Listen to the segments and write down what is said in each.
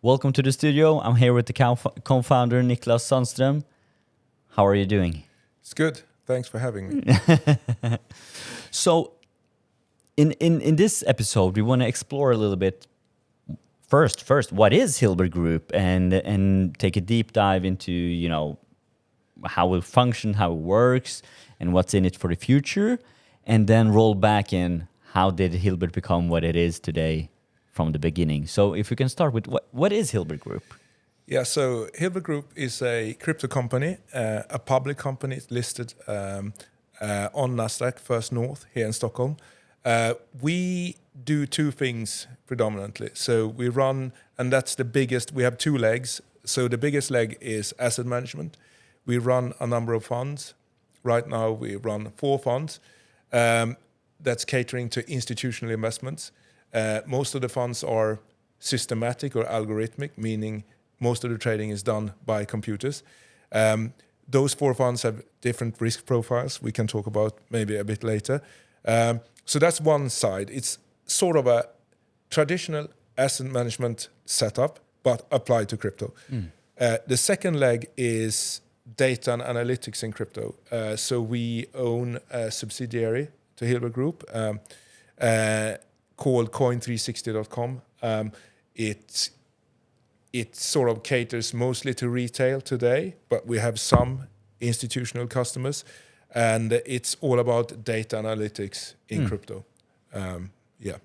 Welcome to the studio. I'm here with the co-founder Niklas Sandström. How are you doing? It's good. Thanks for having me. So, in this episode, we want to explore a little bit. First, what is Hilbert Group, and take a deep dive into how it functions, how it works, and what's in it for the future, and then roll back in how did Hilbert become what it is today from the beginning. So if we can start with what is Hilbert Group? Yeah, so Hilbert Group is a crypto company, a public company. It's listed on Nasdaq First North here in Stockholm. We do two things predominantly. So we run, and that's the biggest, we have two legs. So the biggest leg is asset management. We run a number of funds. Right now we run 4 funds that's catering to institutional investments. Most of the funds are systematic or algorithmic, meaning most of the trading is done by computers. Those 4 funds have different risk profiles we can talk about maybe a bit later. So that's one side. It's sort of a traditional asset management setup, but applied to crypto. The second leg is data and analytics in crypto. So we own a subsidiary to Hilbert Group called coin360.com. It sort of caters mostly to retail today, but we have some institutional customers, and it's all about data analytics in crypto. Yeah.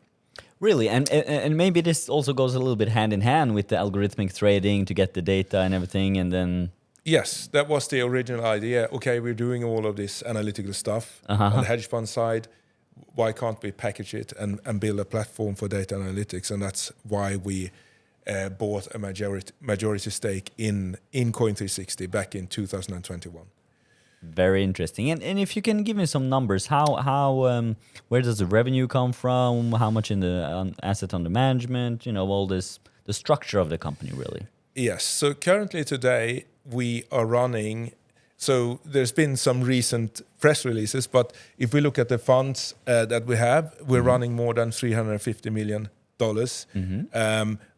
Really, and maybe this also goes a little bit hand in hand with the algorithmic trading to get the data and everything, and then. Yes, that was the original idea. Okay, we're doing all of this analytical stuff on the hedge fund side. Why can't we package it and build a platform for data analytics? And that's why we bought a majority stake in Coin360 back in 2021. Very interesting. And if you can give me some numbers, how where does the revenue come from? How much in the asset under management? All this, the structure of the company, really. Yes. So currently today we are running. So there's been some recent press releases, but if we look at the funds that we have, we're running more than $350 million.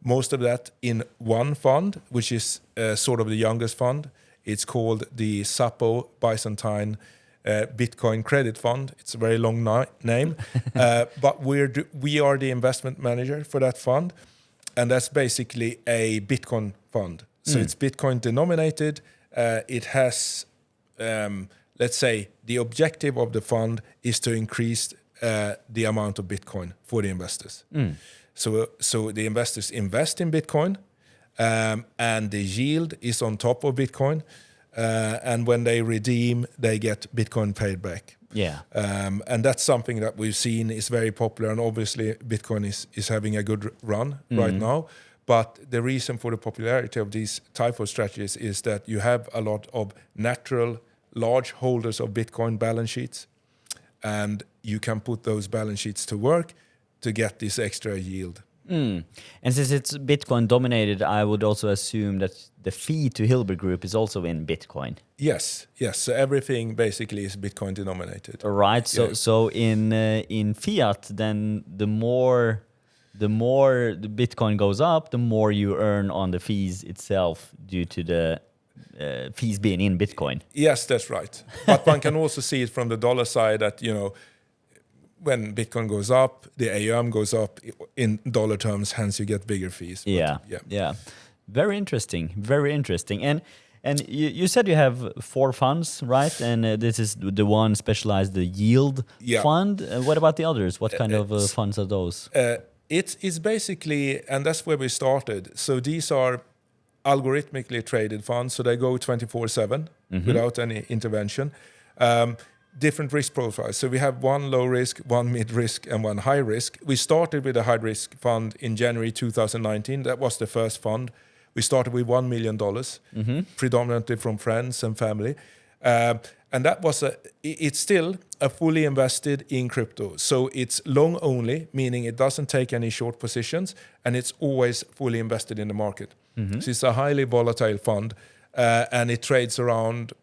Most of that in one fund, which is sort of the youngest fund. It's called the Sapo Byzantine Bitcoin Credit Fund. It's a very long name, but we are the investment manager for that fund, and that's basically a Bitcoin fund. So it's Bitcoin denominated. It has, let's say, the objective of the fund is to increase the amount of Bitcoin for the investors. So the investors invest in Bitcoin, and the yield is on top of Bitcoin. And when they redeem, they get Bitcoin paid back. Yeah. And that's something that we've seen is very popular. And obviously, Bitcoin is having a good run right now. But the reason for the popularity of these type of strategies is that you have a lot of natural large holders of Bitcoin balance sheets, and you can put those balance sheets to work to get this extra yield. And since it's Bitcoin dominated, I would also assume that the fee to Hilbert Group is also in Bitcoin. Yes. So everything basically is Bitcoin denominated. Right. So in fiat, then the more the Bitcoin goes up, the more you earn on the fees itself due to the fees being in Bitcoin. Yes, that's right. But one can also see it from the dollar side that, when Bitcoin goes up, the AUM goes up in dollar terms, hence you get bigger fees. Yeah. Very interesting. And you said you have 4 funds, right? And this is the one specialized, the yield fund. What about the others? What kind of funds are those? It's basically, and that's where we started. So these are algorithmically traded funds, so they go 24/7 without any intervention. Different risk profiles. So we have one low risk, one mid risk, and one high risk. We started with a high risk fund in January 2019. That was the first fund. We started with $1 million, predominantly from friends and family. And that was it's still a fully invested in crypto. So it's long only, meaning it doesn't take any short positions, and it's always fully invested in the market. So it's a highly volatile fund, and it trades around,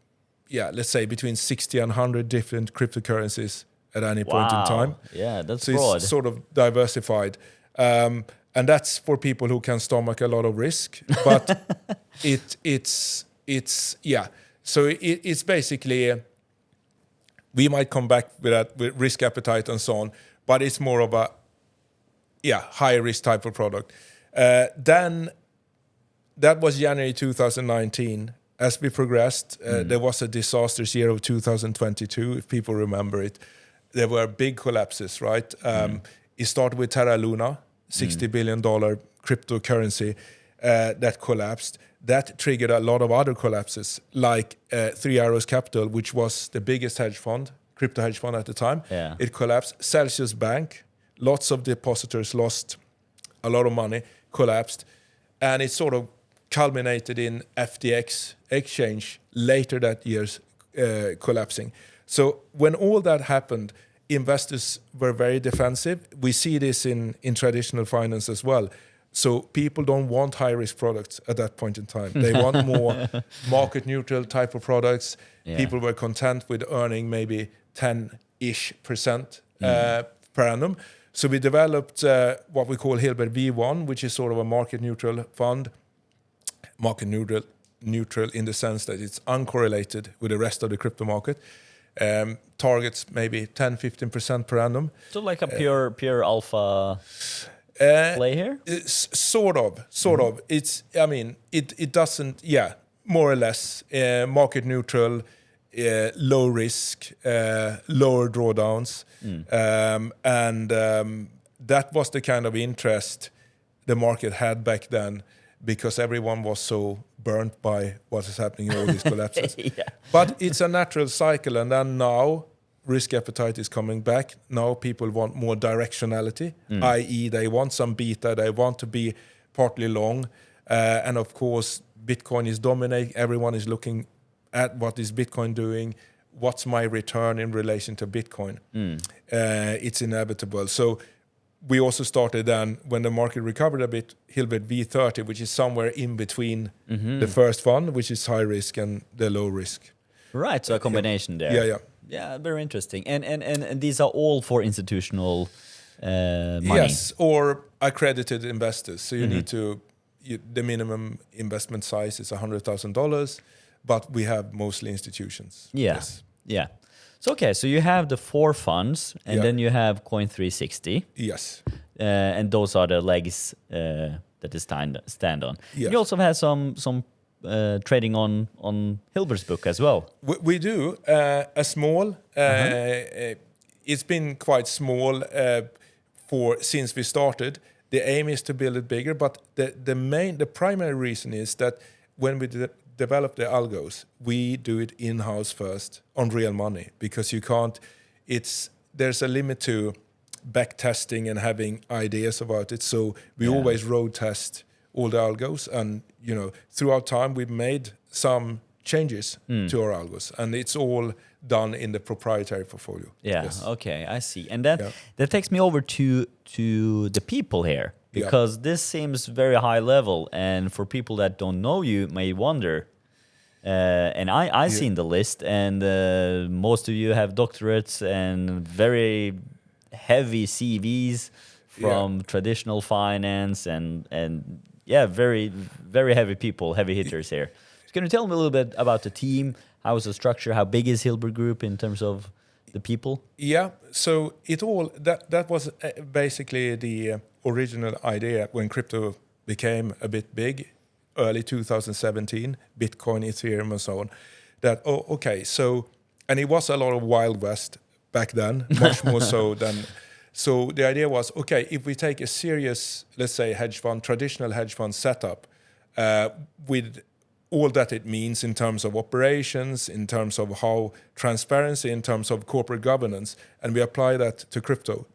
let's say between 60 and 100 different cryptocurrencies at any point in time. Yeah, that's so broad. It's sort of diversified. and that's for people who can stomach a lot of risk. But it's yeah. So it's basically, we might come back with that, with risk appetite and so on, but it's more of a high risk type of product. Then that was January 2019. As we progressed, there was a disastrous year of 2022, if people remember it. There were big collapses, right? It started with Terra Luna, $60 billion cryptocurrency that collapsed. That triggered a lot of other collapses, like Three Arrows Capital, which was the biggest hedge fund, crypto hedge fund at the time. Yeah. It collapsed. Celsius Bank, lots of depositors lost a lot of money, collapsed. And it sort of culminated in FTX exchange later that year's collapsing. So when all that happened, investors were very defensive. We see this in traditional finance as well. So people don't want high-risk products at that point in time. They want more market-neutral type of products. Yeah. People were content with earning maybe 10-ish% per annum. So we developed what we call Hilbert V1, which is sort of a market-neutral fund. Market-neutral in the sense that it's uncorrelated with the rest of the crypto market. Targets maybe 10-15% per annum. So like a pure alpha play here? Sort of. It's, I mean, it doesn't, more or less market neutral, low risk, lower drawdowns. And that was the kind of interest the market had back then, because everyone was so burnt by what is happening in all these collapses. But it's a natural cycle, and then now risk appetite is coming back. Now people want more directionality, i.e. they want some beta, they want to be partly long. And of course, Bitcoin is dominating. Everyone is looking at what is Bitcoin doing, what's my return in relation to Bitcoin. It's inevitable. So we also started then, when the market recovered a bit, Hilbert V30, which is somewhere in between the first fund, which is high risk, and the low risk. Right, so a combination there. Yeah. Yeah, very interesting. And these are all for institutional money? Yes, or accredited investors. So you need to, the minimum investment size is $100,000, but we have mostly institutions. Yeah. Yes. Yeah. So, okay, so you have the 4 funds, and then you have Coin360. Yes. And those are the legs that they stand on. Yes. You also have some trading on Hilbert's book as well. We do. A small. It's been quite small since we started. The aim is to build it bigger, but the primary reason is that when we develop the algos, we do it in-house first on real money, because you can't. There's a limit to back testing and having ideas about it. So we always road test all the algos, and throughout time we've made some changes to our algos, and it's all done in the proprietary portfolio. Yeah. Yes. Okay, I see. And that takes me over to the people here, because this seems very high level, and for people that don't know you may wonder. And I seen the list, and most of you have doctorates and very heavy CVs from traditional finance, and very, very heavy people, heavy hitters here. So can you tell me a little bit about the team? How is the structure? How big is Hilbert Group in terms of the people? Yeah, so that was basically the original idea when crypto became a bit big, early 2017, Bitcoin, Ethereum, and so on. And it was a lot of Wild West back then, much more so than. So the idea was, okay, if we take a serious, let's say, hedge fund, traditional hedge fund setup, with all that it means in terms of operations, in terms of how transparency, in terms of corporate governance, and we apply that to crypto.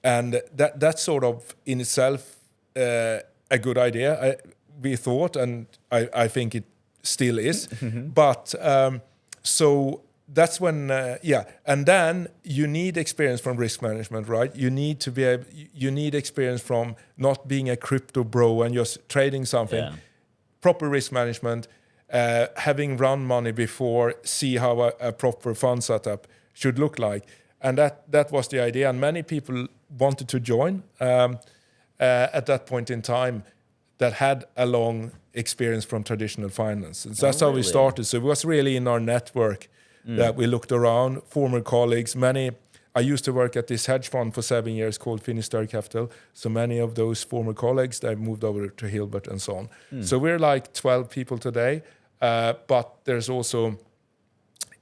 And that's sort of in itself a good idea, we thought, and I think it still is. But so that's when, and then you need experience from risk management, right? You need experience from not being a crypto bro and just trading something. Yeah. Proper risk management, having run money before, see how a proper fund setup should look like. And that was the idea. And many people wanted to join. at that point in time that had a long experience from traditional finance. And so that's how we really? started. So it was really in our network that we looked around, former colleagues, many. I used to work at this hedge fund for 7 years called Finnish Star Capital. So many of those former colleagues, they moved over to Hilbert and so on. So we're like 12 people today, but there's also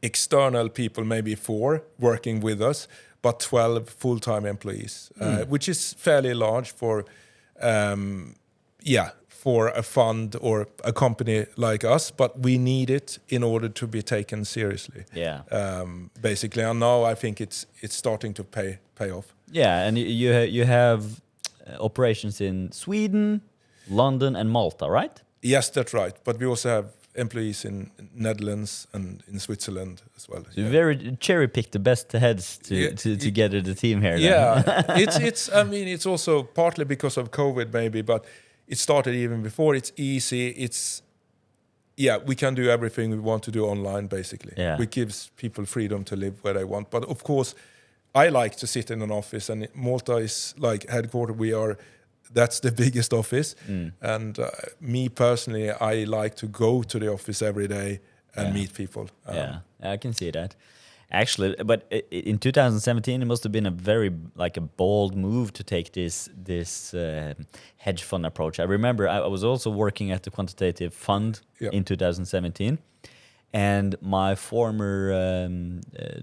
external people, maybe 4, working with us, but 12 full-time employees, which is fairly large for for a fund or a company like us, but we need it in order to be taken seriously. Yeah. Basically, and now I think it's starting to pay off. Yeah, and you have operations in Sweden, London, and Malta, right? Yes, that's right. But we also have employees in Netherlands and in Switzerland as well. So you very cherry picked the best heads to gather the team here. Then. Yeah, it's. I mean, it's also partly because of COVID, maybe, but it started even before. It's easy. We can do everything we want to do online, basically. Yeah. Which gives people freedom to live where they want. But of course, I like to sit in an office, and Malta is like headquarters. That's the biggest office. And me personally, I like to go to the office every day and meet people. Yeah, I can see that. Actually, but in 2017, it must have been a bold move to take this hedge fund approach. I remember I was also working at the quantitative fund in 2017, and my former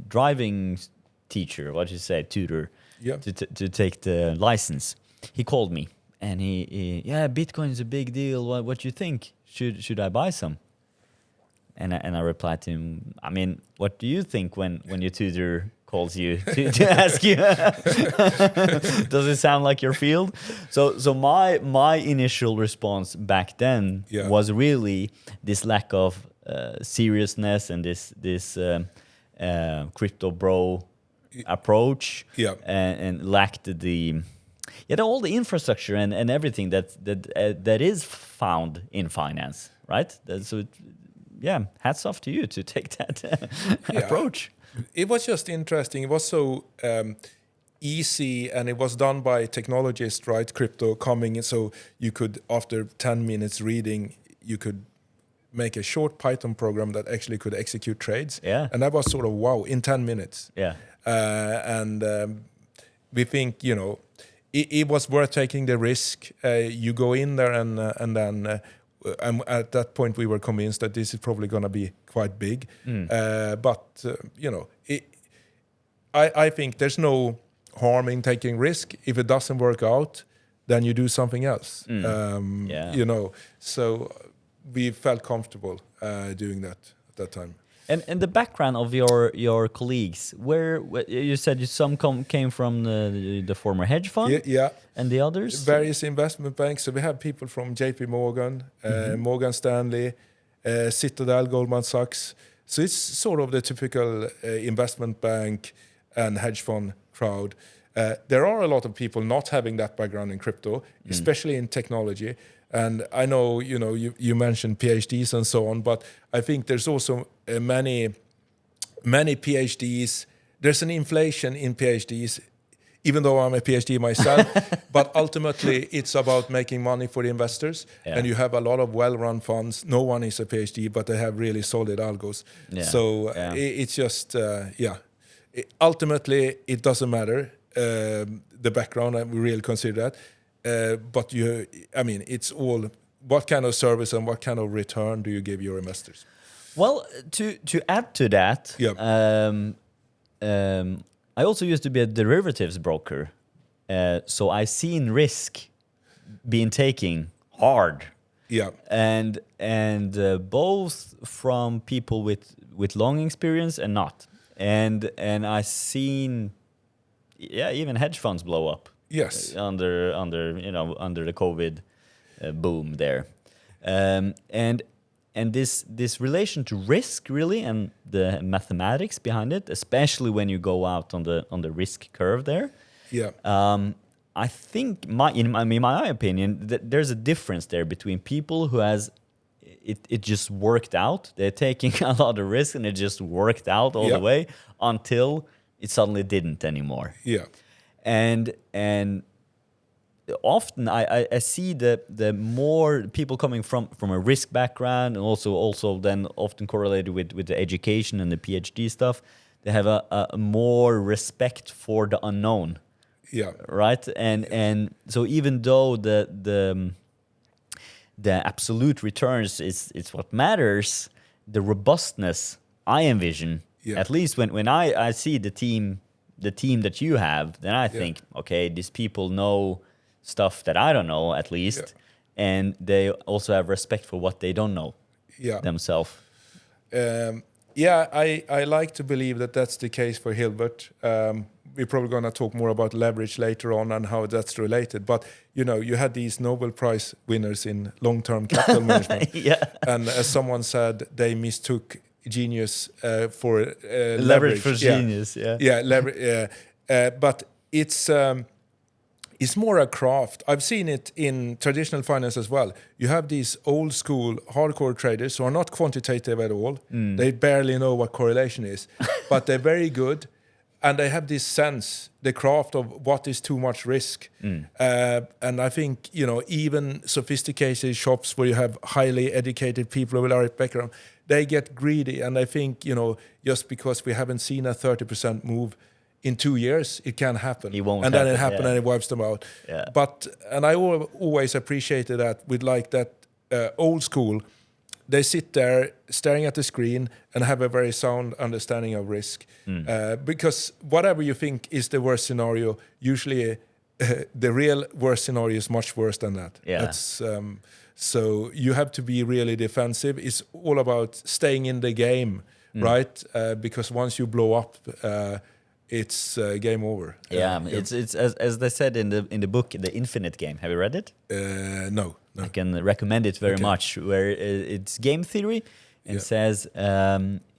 driving teacher, tutor, to take the license, he called me and he Bitcoin is a big deal. What do you think? Should I buy some? And I replied to him, I mean, what do you think when your tutor calls you to ask you? Does it sound like your field? So my initial response back then was really this lack of seriousness and this crypto bro approach, and lacked all the infrastructure and everything that is found in finance, right? Hats off to you to take that approach. It was just interesting. It was so easy, and it was done by technologists, right? Crypto coming in, so you could, after 10 minutes reading, you could make a short Python program that actually could execute trades. Yeah. And that was sort of wow, in 10 minutes. Yeah. We think, it was worth taking the risk. You go in there and then at that point we were convinced that this is probably going to be quite big. I think there's no harm in taking risk. If it doesn't work out, then you do something else. So we felt comfortable doing that at that time. And the background of your colleagues, where you said some came from the former hedge fund, and the others? Various investment banks. So we have people from JP Morgan, Morgan Stanley, Citadel, Goldman Sachs. So it's sort of the typical investment bank and hedge fund crowd. There are a lot of people not having that background in crypto, especially in technology. And I know, you mentioned PhDs and so on, but I think there's also many PhDs. There's an inflation in PhDs, even though I'm a PhD myself. But ultimately, it's about making money for the investors. Yeah. And you have a lot of well-run funds. No one is a PhD, but they have really solid algos. Yeah. So it's just, ultimately, it doesn't matter, the background, and we really consider that. But it's all what kind of service and what kind of return do you give your investors? Well, to add to that, I also used to be a derivatives broker, so I've seen risk being taken hard. Yeah, and both from people with long experience and not, and I've seen even hedge funds blow up. Yes, under the COVID boom there, and this relation to risk really, and the mathematics behind it, especially when you go out on the risk curve there. Yeah. I think in my opinion, there's a difference there between people who has it just worked out. They're taking a lot of risk and it just worked out all the way until it suddenly didn't anymore. Yeah. And often I see the more people coming from a risk background, and also then often correlated with the education and the PhD stuff, they have a more respect for the unknown. Yeah. Right. And so even though the absolute returns is what matters, the robustness I envision, at least when I see the team that you have, then I think, okay, these people know stuff that I don't know, at least, and they also have respect for what they don't know themselves. I like to believe that that's the case for Hilbert. We're probably going to talk more about leverage later on and how that's related. But, you had these Nobel Prize winners in long-term capital management. And as someone said, they mistook genius for leverage. For genius, but it's more a craft. I've seen it in traditional finance as well. You have these old school hardcore traders who are not quantitative at all. They barely know what correlation is, but they're very good. And they have this sense, the craft of what is too much risk. And I think, even sophisticated shops where you have highly educated people with a right background, they get greedy. And I think, just because we haven't seen a 30% move in 2 years, it can happen. It won't and happen, then it happens and it wipes them out. And I always appreciated that with like that old school. They sit there staring at the screen and have a very sound understanding of risk. Because whatever you think is the worst scenario, usually the real worst scenario is much worse than that. That's, so you have to be really defensive. It's all about staying in the game, right? Because once you blow up, it's game over. It's as they said in the book, The Infinite Game. Have you read it? No. I can recommend it very much. Where it's game theory, and says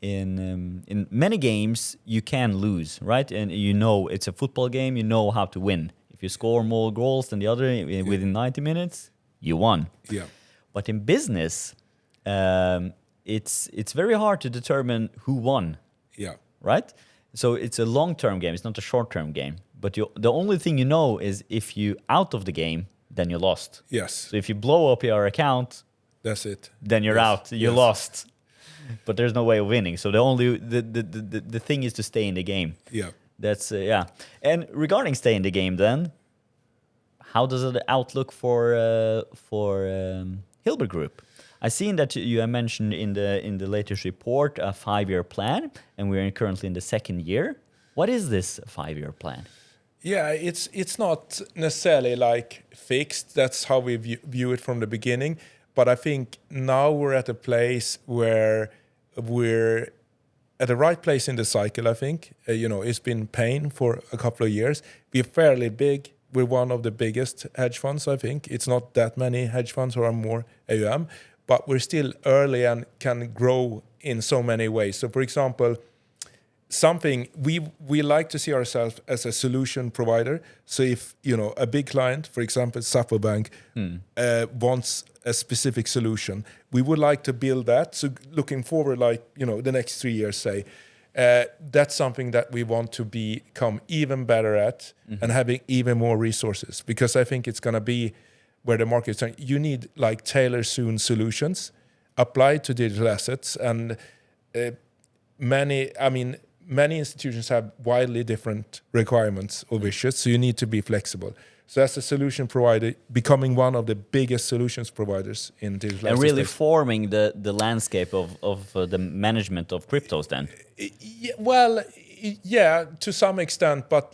in many games you can lose, right? And it's a football game. You know how to win. If you score more goals than the other within 90 minutes, you won. But in business, it's very hard to determine who won. Right. So it's a long-term game. It's not a short-term game. But the only thing you know is if you out of the game, then you lost. So if you blow up your account, that's it. Then you're out. You lost. But there's no way of winning. So the thing is to stay in the game. That's And regarding stay in the game, then, how does it outlook for Hilbert Group? I seen that you have mentioned in the latest report a 5-year plan, and we're currently in the second year. What is this 5-year plan? It's not necessarily like fixed. That's how we view it from the beginning. But I think now we're at a place where we're at the right place in the cycle, I think. It's been pain for a couple of years. We're fairly big. We're one of the biggest hedge funds, I think. It's not that many hedge funds who are more AUM. But we're still early and can grow in so many ways. So, for example, something we like to see ourselves as a solution provider. So if a big client, for example, Sapo Bank, wants a specific solution, we would like to build that. So looking forward, the next 3 years, say, that's something that we want to become even better at and having even more resources. Because I think it's going to be where the market is turning. You need tailor soon solutions applied to digital assets, and many institutions have wildly different requirements or wishes, so you need to be flexible. So as a solution provider, becoming one of the biggest solutions providers in digital assets. And really forming the landscape of the management of cryptos then? To some extent, but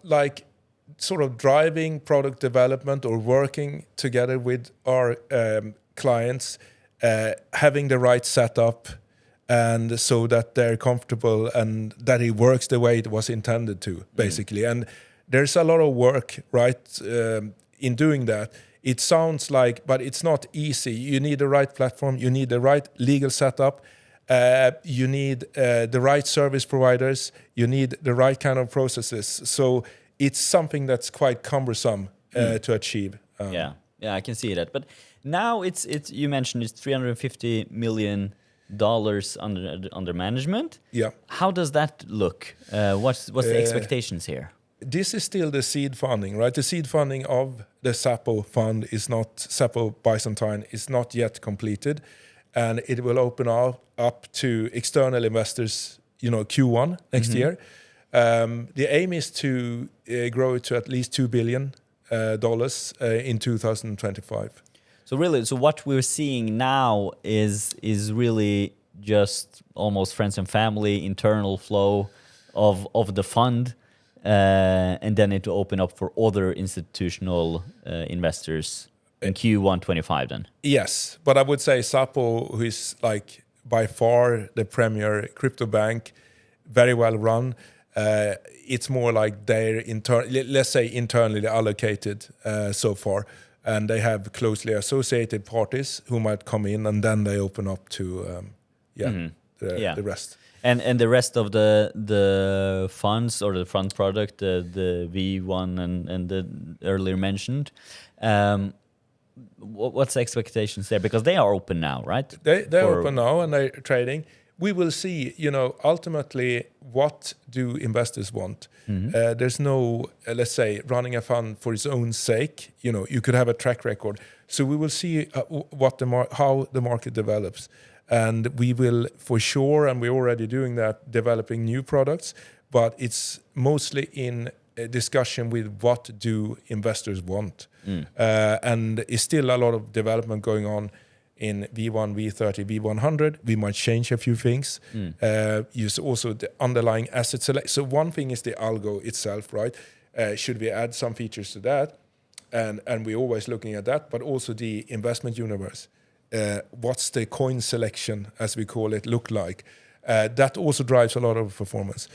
sort of driving product development or working together with our clients, having the right setup, and so that they're comfortable and that it works the way it was intended to, basically. And there's a lot of work, right, in doing that. It sounds but it's not easy. You need the right platform. You need the right legal setup. You need the right service providers. You need the right kind of processes. So it's something that's quite cumbersome to achieve. I can see that. But now it's you mentioned it's $350 million under management. Yeah. How does that look? What's the expectations here? this is still the seed funding, right? The seed funding of the Sapo fund is not, Sapo Byzantine is not yet completed, and it will open up to external investors, Q1 next year. The aim is to grow it to at least $2 billion in 2025. So what we're seeing now is really just almost friends and family internal flow of the fund, and then it will open up for other institutional investors in Q1 25 then. Yes, but I would say Sapo, who is like by far the premier crypto bank, very well run. It's more like they're let's say internally allocated so far, and they have closely associated parties who might come in, and then they open up to the rest. And the rest of the funds or the fund product, the V1 and the earlier mentioned, what's the expectations there? Because they are open now, right? They're open now and they're trading. We will see, ultimately, what do investors want? There's no, let's say, running a fund for its own sake. You could have a track record. So we will see how the market develops. And we will, for sure, and we're already doing that, developing new products. But it's mostly in a discussion with what do investors want. And it's still a lot of development going on in V1, V30, V100. We might change a few things. Use also the underlying asset select. So one thing is the algo itself, right? Should we add some features to that? And we're always looking at that, but also the investment universe. What's the coin selection, as we call it, look like? That also drives a lot of performance.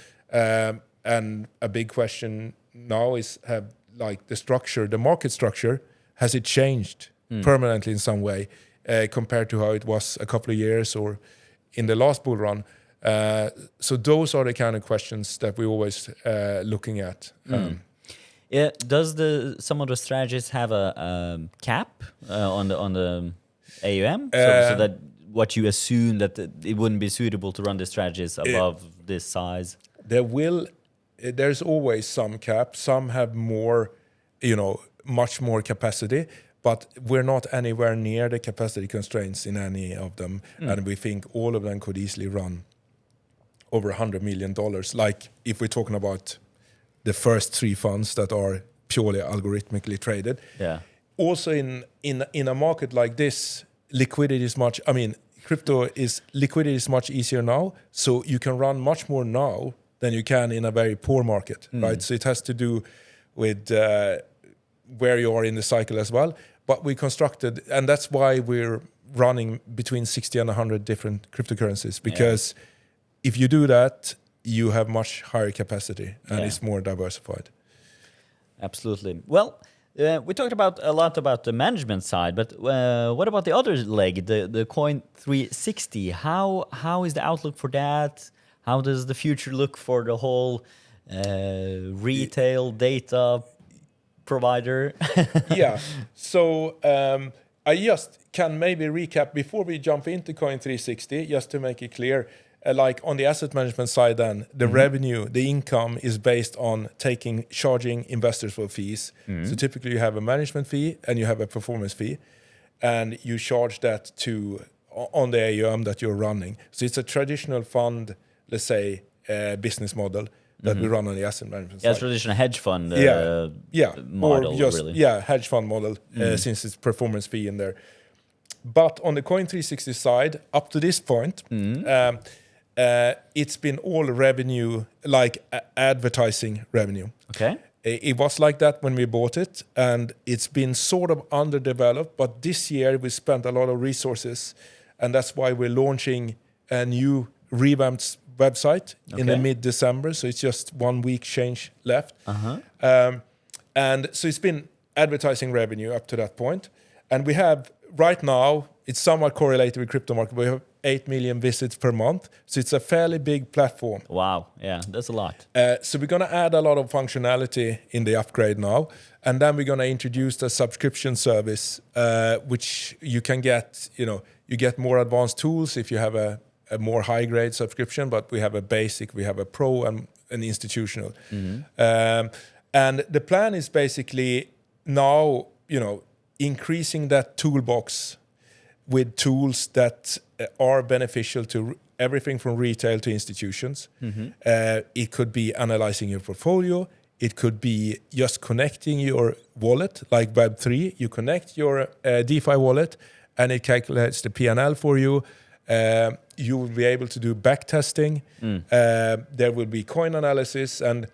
And a big question now is, the market structure, has it changed permanently in some way? Compared to how it was a couple of years or in the last bull run. So those are the kind of questions that we're always looking at. Does some of the strategies have a cap on the AUM? So that what you assume that it wouldn't be suitable to run the strategies above this size? There's always some cap. Some have more, much more capacity. But we're not anywhere near the capacity constraints in any of them. And we think all of them could easily run over $100 million. Like if we're talking about the first three funds that are purely algorithmically traded. Yeah. Also in a market like this, liquidity is much easier now. So you can run much more now than you can in a very poor market, right? So it has to do with where you are in the cycle as well. But we constructed, and that's why we're running between 60 and 100 different cryptocurrencies, because if you do that, you have much higher capacity and it's more diversified. Absolutely. Well, we talked a lot about the management side, but what about the other leg, the Coin 360? How is the outlook for that? How does the future look for the whole retail data provider? So I just can maybe recap before we jump into Coin 360, just to make it clear. Like on the asset management side, then the revenue, the income is based on charging investors for fees. So typically you have a management fee and you have a performance fee, and you charge that on the AUM that you're running. So it's a traditional fund, let's say, business model that we run on the asset management side. Traditional hedge fund model, or just, really. hedge fund model, since it's performance fee in there. But on the Coin 360 side, up to this point, it's been all revenue, like advertising revenue. Okay. It was like that when we bought it, and it's been sort of underdeveloped. But this year we spent a lot of resources, and that's why we're launching a new revamped website in the mid-December. So it's just 1 week change left. And so it's been advertising revenue up to that point. And we have right now, it's somewhat correlated with crypto market. We have 8 million visits per month. So it's a fairly big platform. Wow. Yeah, that's a lot. So we're going to add a lot of functionality in the upgrade now. And then we're going to introduce the subscription service, which you can get, you get more advanced tools if you have a more high-grade subscription, but we have a basic, we have a pro and an institutional. And the plan is basically now, increasing that toolbox with tools that are beneficial to everything from retail to institutions. It could be analyzing your portfolio. It could be just connecting your wallet, like Web3. You connect your DeFi wallet, and it calculates the P&L for you. You will be able to do back testing. There will be coin analysis. And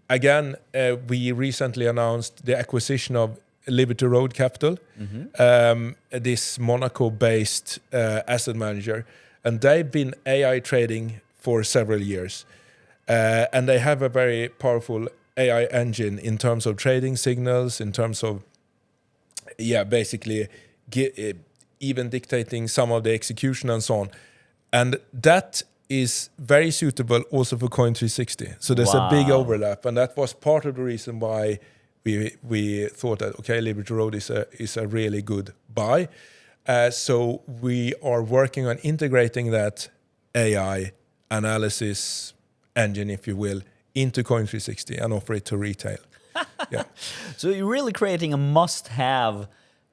again, we recently announced the acquisition of Liberty Road Capital, this Monaco-based asset manager. And they've been AI trading for several years. And they have a very powerful AI engine in terms of trading signals, in terms of, basically even dictating some of the execution and so on. And that is very suitable also for Coin360. So there's a big overlap. And that was part of the reason why we thought that, okay, Liberty Road is a really good buy. So we are working on integrating that AI analysis engine, if you will, into Coin360 and offer it to retail. So you're really creating a must-have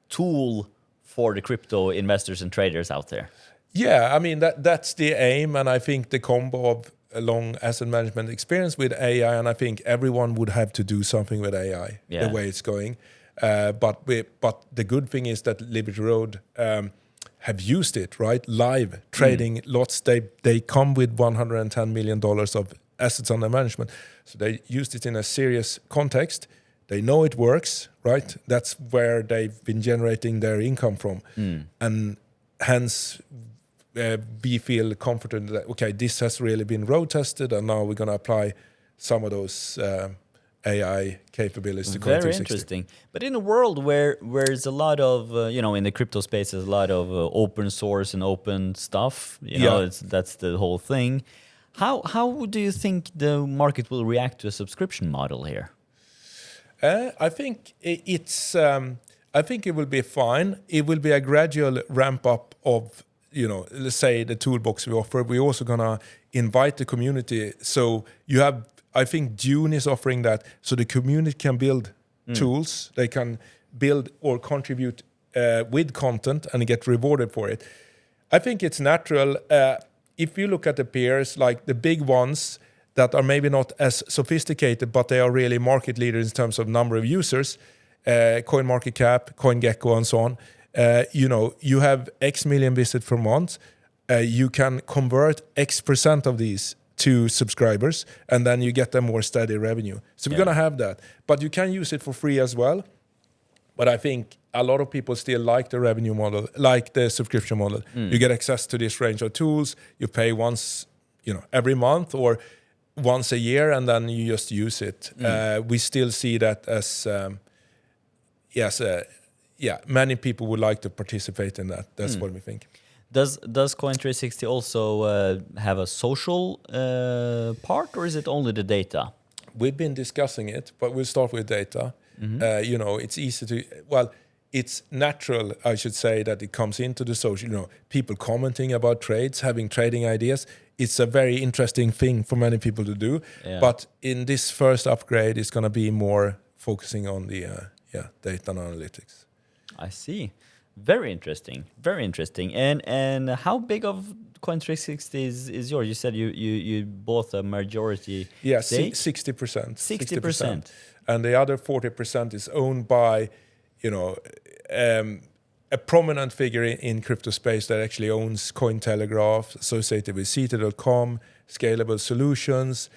tool for the crypto investors and traders out there. Yeah, I mean, that's the aim. And I think the combo of a long asset management experience with AI, and I think everyone would have to do something with AI the way it's going. But the good thing is that Liberty Road have used it, right? Live trading lots. They come with $110 million of assets under management. So they used it in a serious context. They know it works, right? That's where they've been generating their income from. And hence, we feel confident that, okay, this has really been road tested, and now we're going to apply some of those AI capabilities to Coin360. Very interesting. But in a world where there's a lot of, in the crypto space, there's a lot of open source and open stuff, that's the whole thing. How do you think the market will react to a subscription model here? I think I think it will be fine. It will be a gradual ramp up of, let's say the toolbox we offer. We're also gonna invite the community. So I think June is offering that, so the community can build tools. They can build or contribute with content and get rewarded for it. I think it's natural. If you look at the peers, like the big ones that are maybe not as sophisticated, but they are really market leaders in terms of number of users, CoinMarketCap, CoinGecko, and so on. You have X million visits per month. You can convert X% of these to subscribers, and then you get a more steady revenue. So we're going to have that. But you can use it for free as well. But I think a lot of people still like the revenue model, like the subscription model. You get access to this range of tools. You pay once, every month or once a year, and then you just use it. We still see that as, many people would like to participate in that. That's what we think. Does Coin360 also have a social part, or is it only the data? We've been discussing it, but we'll start with data. It's easy to, it's natural, I should say, that it comes into the social, people commenting about trades, having trading ideas. It's a very interesting thing for many people to do. Yeah. But in this first upgrade, it's going to be more focusing on the data and analytics. I see. Very interesting. Very interesting. And how big of Coin360 is yours? You said you bought a majority stake? 60%. 60%. And the other 40% is owned by, a prominent figure in crypto space that actually owns Cointelegraph, associated with Cita.com, Scalable Solutions,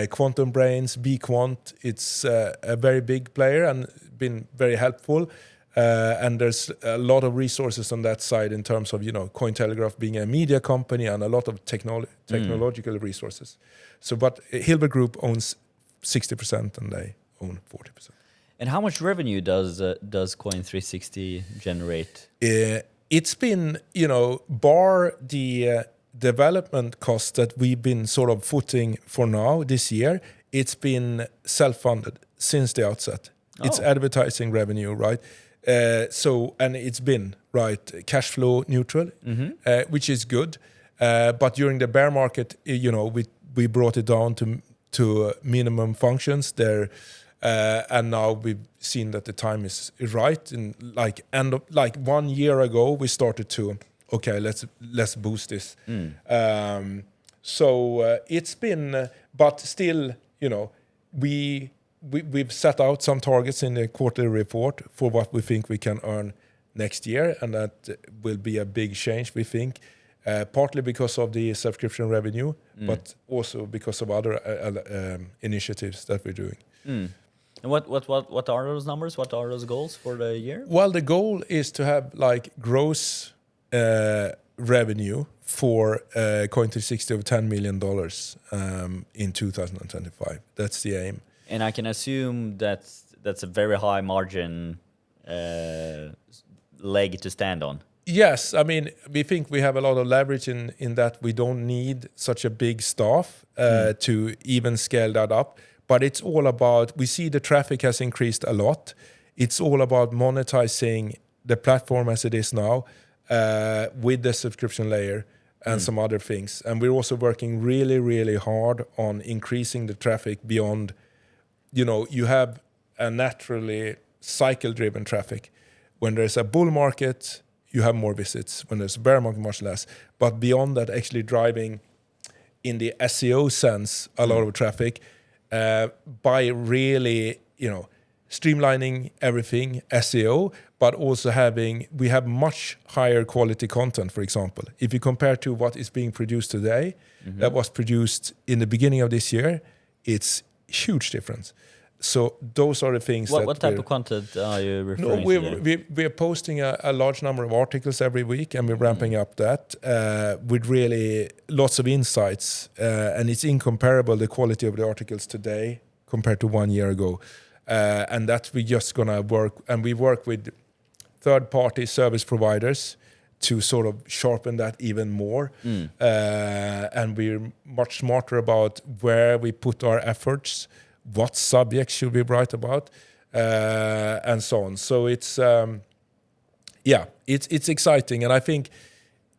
Quantum Brains, bQuant. It's a very big player and been very helpful. And there's a lot of resources on that side in terms of, Cointelegraph being a media company and a lot of technological resources. So, but Hilbert Group owns 60% and they own 40%. And how much revenue does Coin360 generate? It's been, bar the development costs that we've been sort of footing for now this year, it's been self-funded since the outset. Oh. It's advertising revenue, right? And it's been, cash flow neutral, which is good. But during the bear market, we brought it down to minimum functions. There, and now we've seen that the time is right. And like 1 year ago, we started to let's boost this. So it's been, but still, we've set out some targets in the quarterly report for what we think we can earn next year, and that will be a big change, we think, partly because of the subscription revenue, but also because of other initiatives that we're doing. And what are those numbers? What are those goals for the year? Well, the goal is to have like gross revenue for Coin360 of $10 million in 2025. That's the aim. And I can assume that's a very high margin leg to stand on. Yes, I mean, we think we have a lot of leverage in that we don't need such a big staff to even scale that up. But it's all about, we see the traffic has increased a lot. It's all about monetizing the platform as it is now with the subscription layer and some other things. And we're also working really, really hard on increasing the traffic beyond, you have a naturally cycle-driven traffic. When there's a bull market, you have more visits. When there's a bear market, much less. But beyond that, actually driving in the SEO sense a lot of traffic by really, streamlining everything SEO, but also we have much higher quality content, for example. If you compare to what is being produced today, that was produced in the beginning of this year, it's huge difference. So those are the things what type of content are you referring to? We're posting a large number of articles every week, and we're ramping up that with really lots of insights. And it's incomparable, the quality of the articles today compared to 1 year ago. And that we're just going to work. And we work with third-party service providers to sort of sharpen that even more. And we're much smarter about where we put our efforts, what subjects should we write about, and so on. So it's exciting. And I think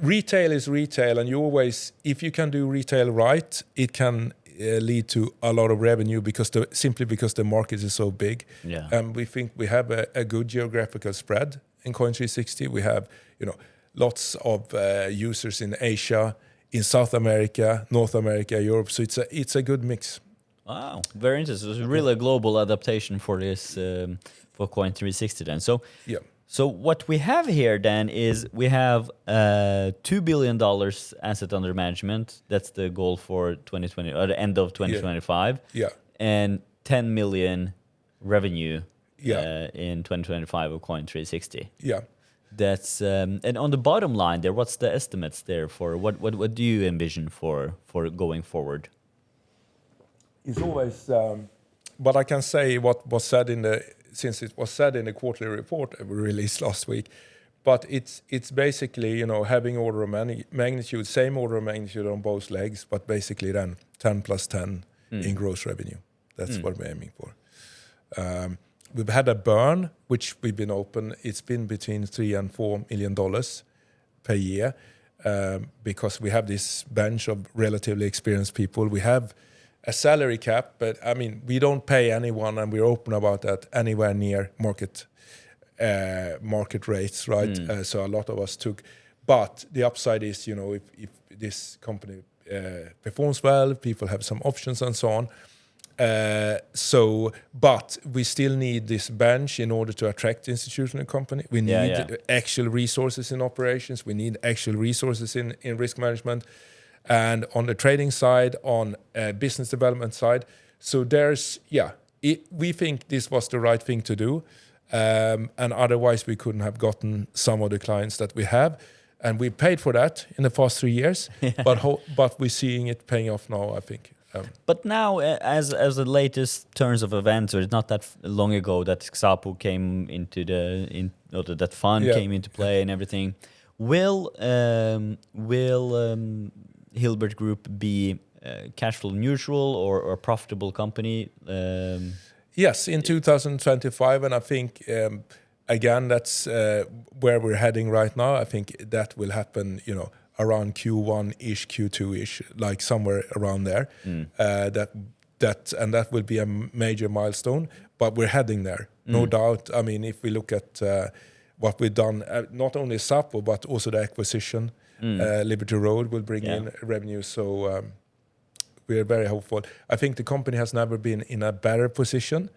retail is retail, and you always, if you can do retail right, it can lead to a lot of revenue simply because the market is so big. Yeah. And we think we have a good geographical spread in Coin360. We have, lots of users in Asia, in South America, North America, Europe. So it's a good mix. Wow, very interesting. It's really a global adaptation for this for Coin360 then. So what we have here then is we have $2 billion asset under management. That's the goal for 2020 or the end of 2025. Yeah. And 10 million revenue in 2025 of Coin360. Yeah. That's and on the bottom line there, what's the estimates there for what do you envision for going forward? It's always, but I can say what was said since it was said in the quarterly report we released last week. But it's basically, having order of magnitude, same order of magnitude on both legs, but basically then 10 plus 10 in gross revenue. That's what we're aiming for. We've had a burn, which we've been open. It's been between $3 and $4 million per year because we have this bench of relatively experienced people. We have a salary cap, but I mean, we don't pay anyone, and we're open about that, anywhere near market rates, right? So a lot of us took, but the upside is, if this company performs well, people have some options and so on. But we still need this bench in order to attract institutional company. We need actual resources in operations. We need actual resources in risk management. And on the trading side, on business development side. So we think this was the right thing to do. And otherwise we couldn't have gotten some of the clients that we have. And we paid for that in the past 3 years, but we're seeing it paying off now, I think. But now, as the latest turns of events, or it's not that long ago that Xapo came into that fund came into play and everything. Will Hilbert Group be cash flow neutral or a profitable company? Yes, in 2025, and I think again that's where we're heading right now. I think that will happen, around Q1-ish, Q2-ish, like somewhere around there. That that will be a major milestone. But we're heading there, no doubt. I mean, if we look at what we've done, not only Sapo but also the acquisition, Liberty Road will bring in revenue. So we are very hopeful. I think the company has never been in a better position,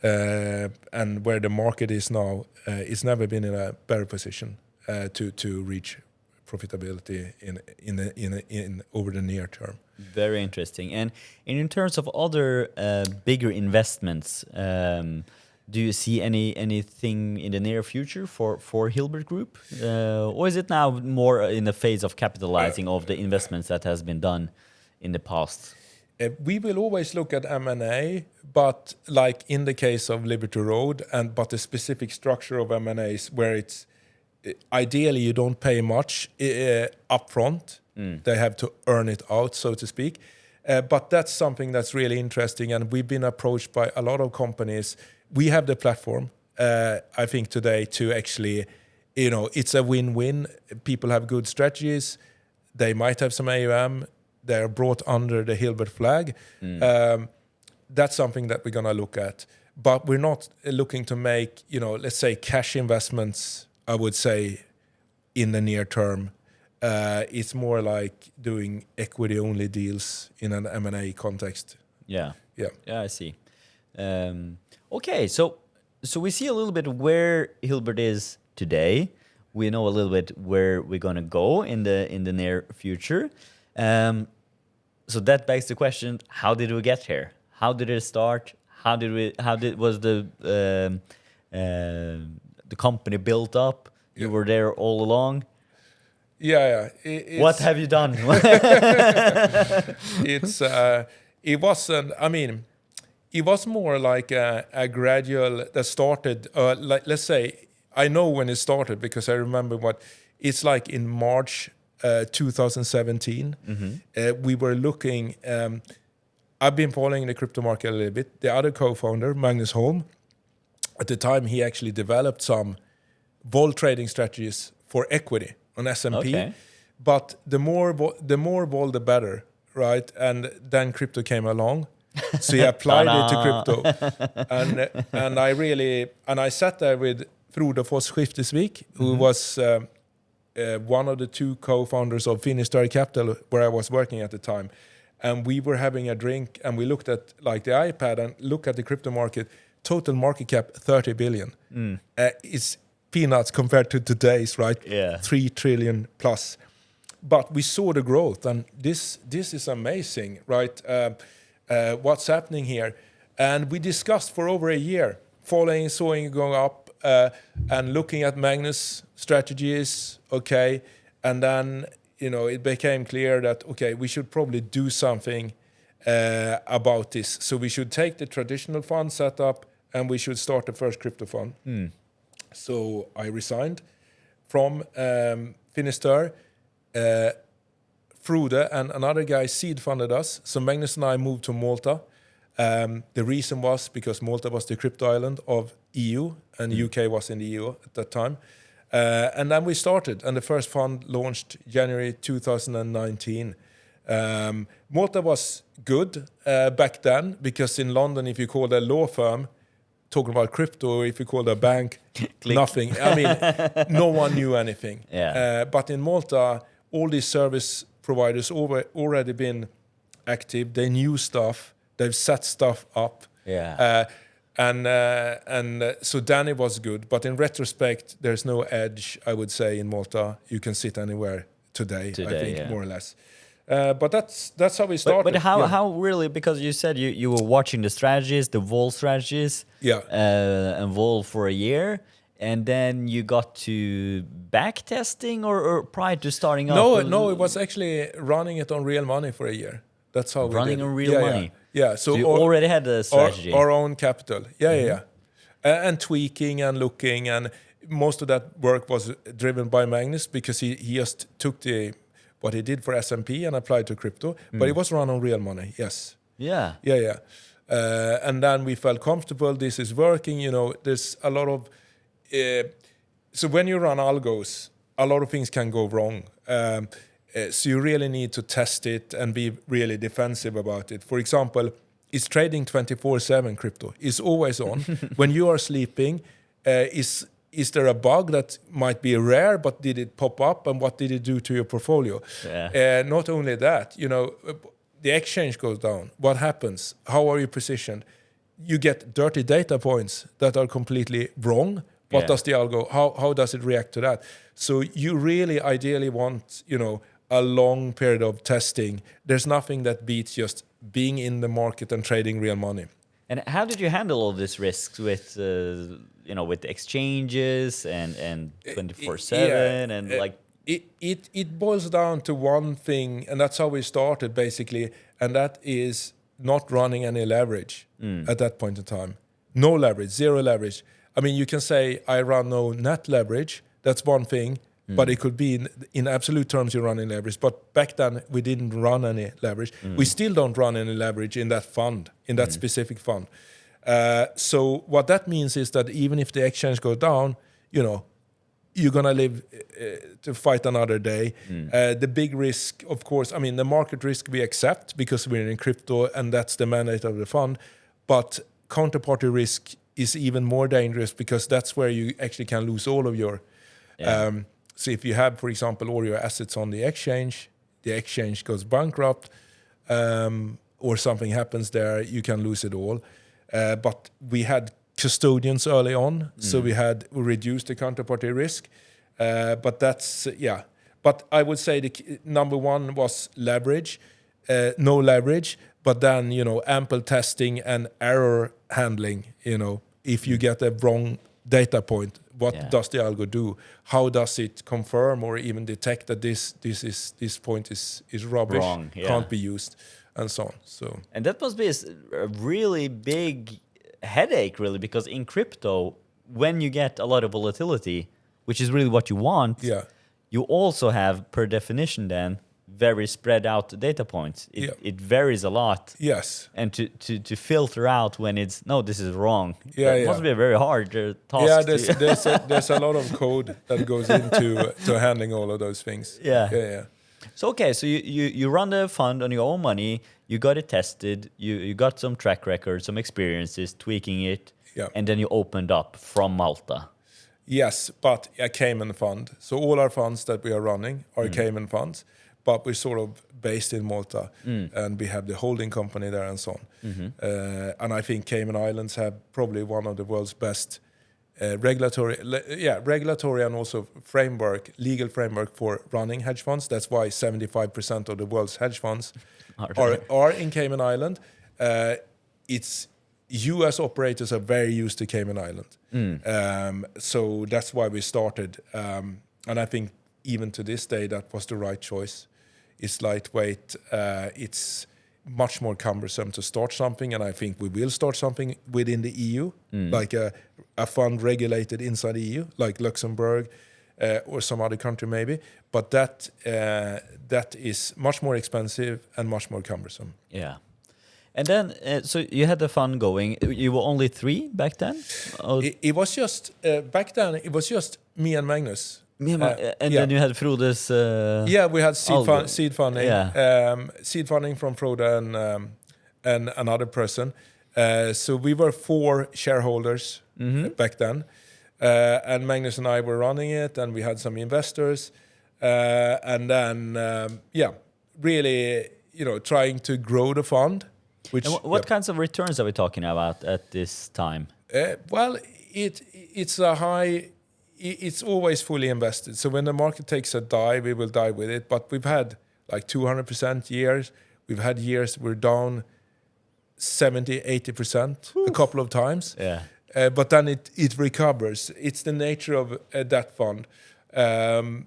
and where the market is now, it's never been in a better position to reach profitability in over the near term. Very interesting. And in terms of other bigger investments, do you see anything in the near future for Hilbert Group, or is it now more in the phase of capitalizing of the investments that has been done in the past? We will always look at M&A, but like in the case of Liberty Road, but the specific structure of M&As where it's ideally you don't pay much upfront. They have to earn it out, so to speak. But that's something that's really interesting, and we've been approached by a lot of companies. We have the platform, I think, today to actually, it's a win-win. People have good strategies. They might have some AUM. They're brought under the Hilbert flag. That's something that we're going to look at. But we're not looking to make, let's say, cash investments, I would say, in the near term. It's more like doing equity-only deals in an M&A context. Yeah, I see. Okay, so we see a little bit where Hilbert is today. We know a little bit where we're gonna go in the near future. So that begs the question: how did we get here? How did it start? Was the company built up? You were there all along. Yeah. What have you done? It wasn't. I mean, it was more like a gradual that started. Like, let's say, I know when it started because I remember what it's like in March 2017. We were looking. I've been following the crypto market a little bit. The other co-founder, Magnus Holm, at the time he actually developed some vol trading strategies for equity on S&P. Okay. But the more vol, the better, right? And then crypto came along, so he applied it to crypto. And I sat there with Frode Foss Skiftesvik, who was one of the two co-founders of Finnish Star Capital, where I was working at the time. And we were having a drink, and we looked at like the iPad and look at the crypto market. Total market cap 30 billion. It's peanuts compared to today's, right? Yeah. 3 trillion plus. But we saw the growth, and this is amazing, right? What's happening here? And we discussed for over a year, seeing it going up, and looking at Magnus' strategies, okay? And then, it became clear that, okay, we should probably do something about this. So we should take the traditional fund setup, and we should start the first crypto fund. So I resigned from Finistar. Frode and another guy seed funded us. So Magnus and I moved to Malta. The reason was because Malta was the crypto island of EU, and UK was in the EU at that time. And then we started, and the first fund launched January 2019. Malta was good back then, because in London, if you called a law firm talking about crypto, or if you called a bank, nothing. I mean, no one knew anything. Yeah. But in Malta, all these service providers already been active. They knew stuff. They've set stuff up. Yeah. And so then it was good. But in retrospect, there's no edge, I would say, in Malta. You can sit anywhere today I think, more or less. But that's how we started. But how really, because you said you were watching the strategies, the vol strategies, and vol for a year, and then you got to back testing, or prior to starting up? No, it was actually running it on real money for a year. That's how we did. Running on real money. Yeah. So you already had the strategy. Our own capital. Yeah. And tweaking and looking, and most of that work was driven by Magnus, because he just took what he did for S&P and applied to crypto, but it was run on real money. Yes. Yeah. And then we felt comfortable. This is working. There's a lot of. So when you run algos, a lot of things can go wrong. So you really need to test it and be really defensive about it. For example, it's trading 24/7 crypto. It's always on. When you are sleeping, is there a bug that might be rare, but did it pop up, and what did it do to your portfolio? Yeah. Not only that, the exchange goes down. What happens? How are you positioned? You get dirty data points that are completely wrong. What does the algo? How does it react to that? So you really ideally want a long period of testing. There's nothing that beats just being in the market and trading real money. And how did you handle all these risks with with the exchanges and 24/7 and like? It boils down to one thing, and that's how we started basically, and that is not running any leverage at that point in time. No leverage, zero leverage. I mean, you can say I run no net leverage. That's one thing, but it could be in absolute terms you're running leverage. But back then we didn't run any leverage. We still don't run any leverage in that fund, in that specific fund. So what that means is that even if the exchange goes down, you're gonna live to fight another day. The big risk, of course, I mean, the market risk we accept because we're in crypto and that's the mandate of the fund. But counterparty risk is even more dangerous because that's where you actually can lose all of your. So if you have, for example, all your assets on the exchange goes bankrupt, or something happens there, you can lose it all. But we had custodians early on, so we reduced the counterparty risk. But that's But I would say the number one was leverage, no leverage. But then ample testing and error handling. If you get a wrong data point, what does the algo do? How does it confirm or even detect that this point is rubbish, wrong, can't be used, and so on. So and that must be a really big headache, really, because in crypto, when you get a lot of volatility, which is really what you want, you also have, per definition, then very spread out data points. It varies a lot. Yes. And to filter out when it's this is wrong. Yeah, that must be a very hard task. Yeah, there's a lot of code that goes into handling all of those things. Yeah. So so you run the fund on your own money. You got it tested. You got some track record, some experiences, tweaking it, and then you opened up from Malta. Yes, but a Cayman fund. So all our funds that we are running are Cayman funds, but we're sort of based in Malta, and we have the holding company there and so on. And I think Cayman Islands have probably one of the world's best regulatory and also legal framework for running hedge funds. That's why 75% of the world's hedge funds are in Cayman Island. It's U.S. operators are very used to Cayman Island. So that's why we started. And I think even to this day, that was the right choice. It's lightweight. It's much more cumbersome to start something. And I think we will start something within the EU, like a fund regulated inside the EU, like Luxembourg or some other country maybe. But that is much more expensive and much more cumbersome. Yeah. And then, so you had the fund going. You were only 3 back then? It was just, back then, it was just me and Magnus. And then you had Frode's... we had seed funding. Seed funding from Frode and another person. So we were 4 shareholders back then. And Magnus and I were running it, and we had some investors. And then, really, trying to grow the fund. Which, and what kinds of returns are we talking about at this time? Well, it's a high... It's always fully invested. So when the market takes a dive, we will dive with it. But we've had like 200% years. We've had years we're down 70, 80% a couple of times. But then it recovers. It's the nature of that fund. And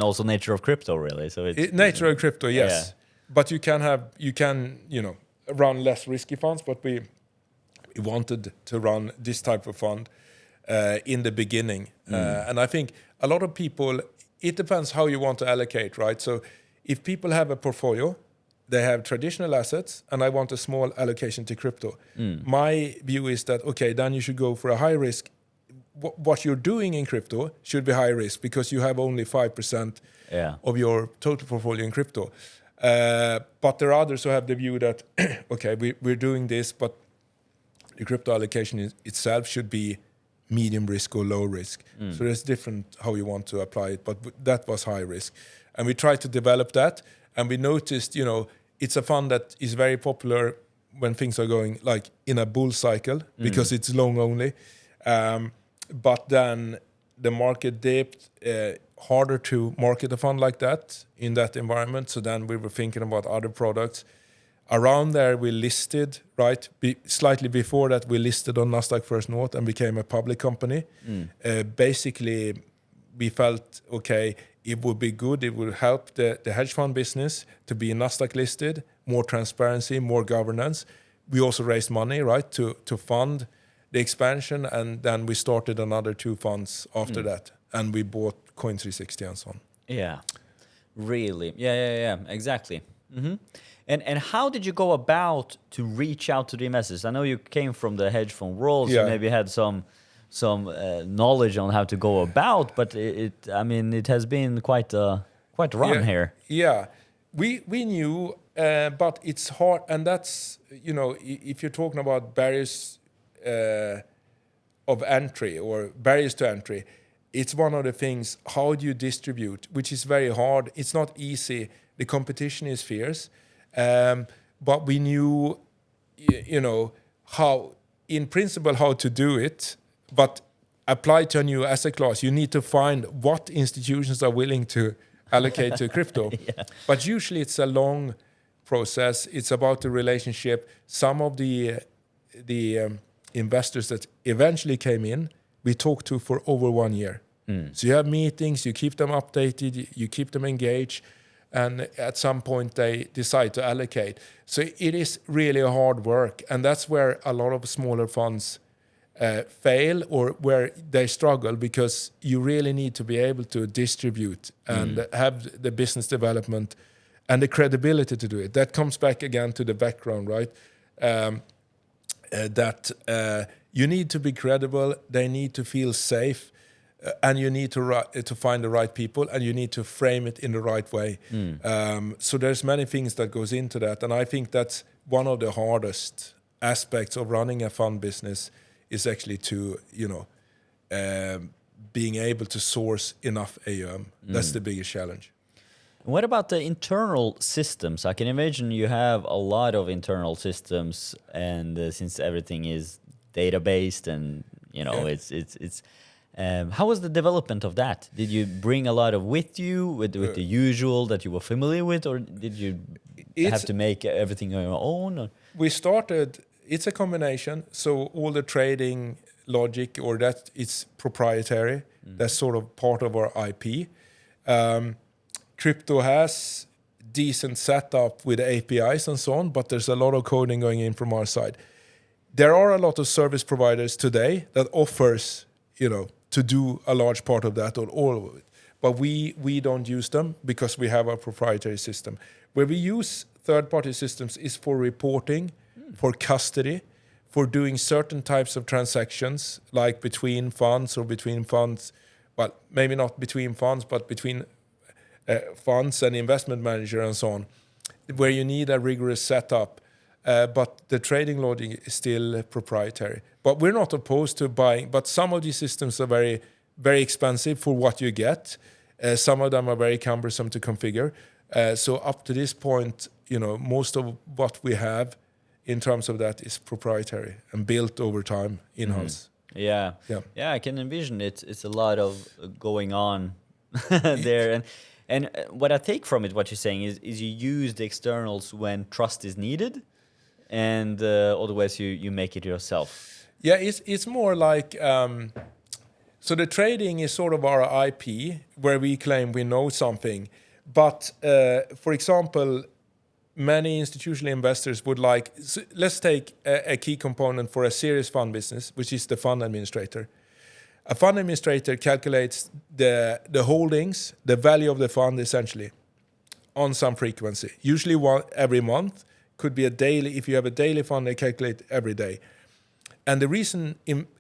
also nature of crypto, really. So it's nature of crypto, yes. But you can run less risky funds. But we wanted to run this type of fund in the beginning. And I think a lot of people, it depends how you want to allocate, right? So if people have a portfolio, they have traditional assets, and I want a small allocation to crypto. My view is that, okay, then you should go for a high risk. What you're doing in crypto should be high risk because you have only 5% of your total portfolio in crypto. But there are others who have the view that, okay, we're doing this, but the crypto allocation itself should be medium risk or low risk. So there's different how you want to apply it, but that was high risk. And we tried to develop that, and we noticed, it's a fund that is very popular when things are going like in a bull cycle because it's long only. But then the market dipped, harder to market a fund like that in that environment. So then we were thinking about other products. Around there, we listed, right? Slightly before that, we listed on Nasdaq First North and became a public company. Basically, we felt, okay, it would be good. It would help the hedge fund business to be Nasdaq listed, more transparency, more governance. We also raised money, right, to fund the expansion. And then we started another 2 funds after that. And we bought Coin360 and so on. Yeah, really. Yeah, exactly. And how did you go about to reach out to the investors? I know you came from the hedge fund world, so maybe had some knowledge on how to go about, but it has been quite a run here. Yeah, we knew, but it's hard, and that's, if you're talking about barriers of entry or barriers to entry, it's one of the things. How do you distribute? Which is very hard. It's not easy. The competition is fierce. But we knew, how, in principle, how to do it, but apply to a new asset class. You need to find what institutions are willing to allocate to crypto. But usually it's a long process. It's about the relationship. Some of the investors that eventually came in, we talked to for over 1 year. So you have meetings, you keep them updated, you keep them engaged, and at some point they decide to allocate. So it is really a hard work, and that's where a lot of smaller funds fail or where they struggle, because you really need to be able to distribute and have the business development and the credibility to do it. That comes back again to the background, right? That you need to be credible, they need to feel safe, and you need to find the right people, and you need to frame it in the right way. So there's many things that goes into that, and I think that's one of the hardest aspects of running a fund business is actually to being able to source enough AUM. That's the biggest challenge. What about the internal systems? I can imagine you have a lot of internal systems, and since everything is data-based, and it's how was the development of that? Did you bring a lot of with you, with the usual that you were familiar with, or did you have to make everything on your own? Or? We started, it's a combination. So all the trading logic, or that, it's proprietary. That's sort of part of our IP. Crypto has decent setup with APIs and so on, but there's a lot of coding going in from our side. There are a lot of service providers today that offers, to do a large part of that or all of it. But we don't use them because we have a proprietary system. Where we use third-party systems is for reporting, for custody, for doing certain types of transactions, like between funds or between funds, well, maybe not between funds, but between funds and investment manager and so on, where you need a rigorous setup. But the trading logic is still proprietary. But we're not opposed to buying, but some of these systems are very, very expensive for what you get. Some of them are very cumbersome to configure. So up to this point, most of what we have in terms of that is proprietary and built over time in-house. Yeah, I can envision it. It's a lot of going on there. And what I take from it, what you're saying is you use the externals when trust is needed, and otherwise you make it yourself. Yeah, it's more like, so the trading is sort of our IP, where we claim we know something. But for example, many institutional investors would like, so let's take a key component for a serious fund business, which is the fund administrator. A fund administrator calculates the holdings, the value of the fund essentially, on some frequency. Usually every month, could be a daily. If you have a daily fund, they calculate every day. And the reason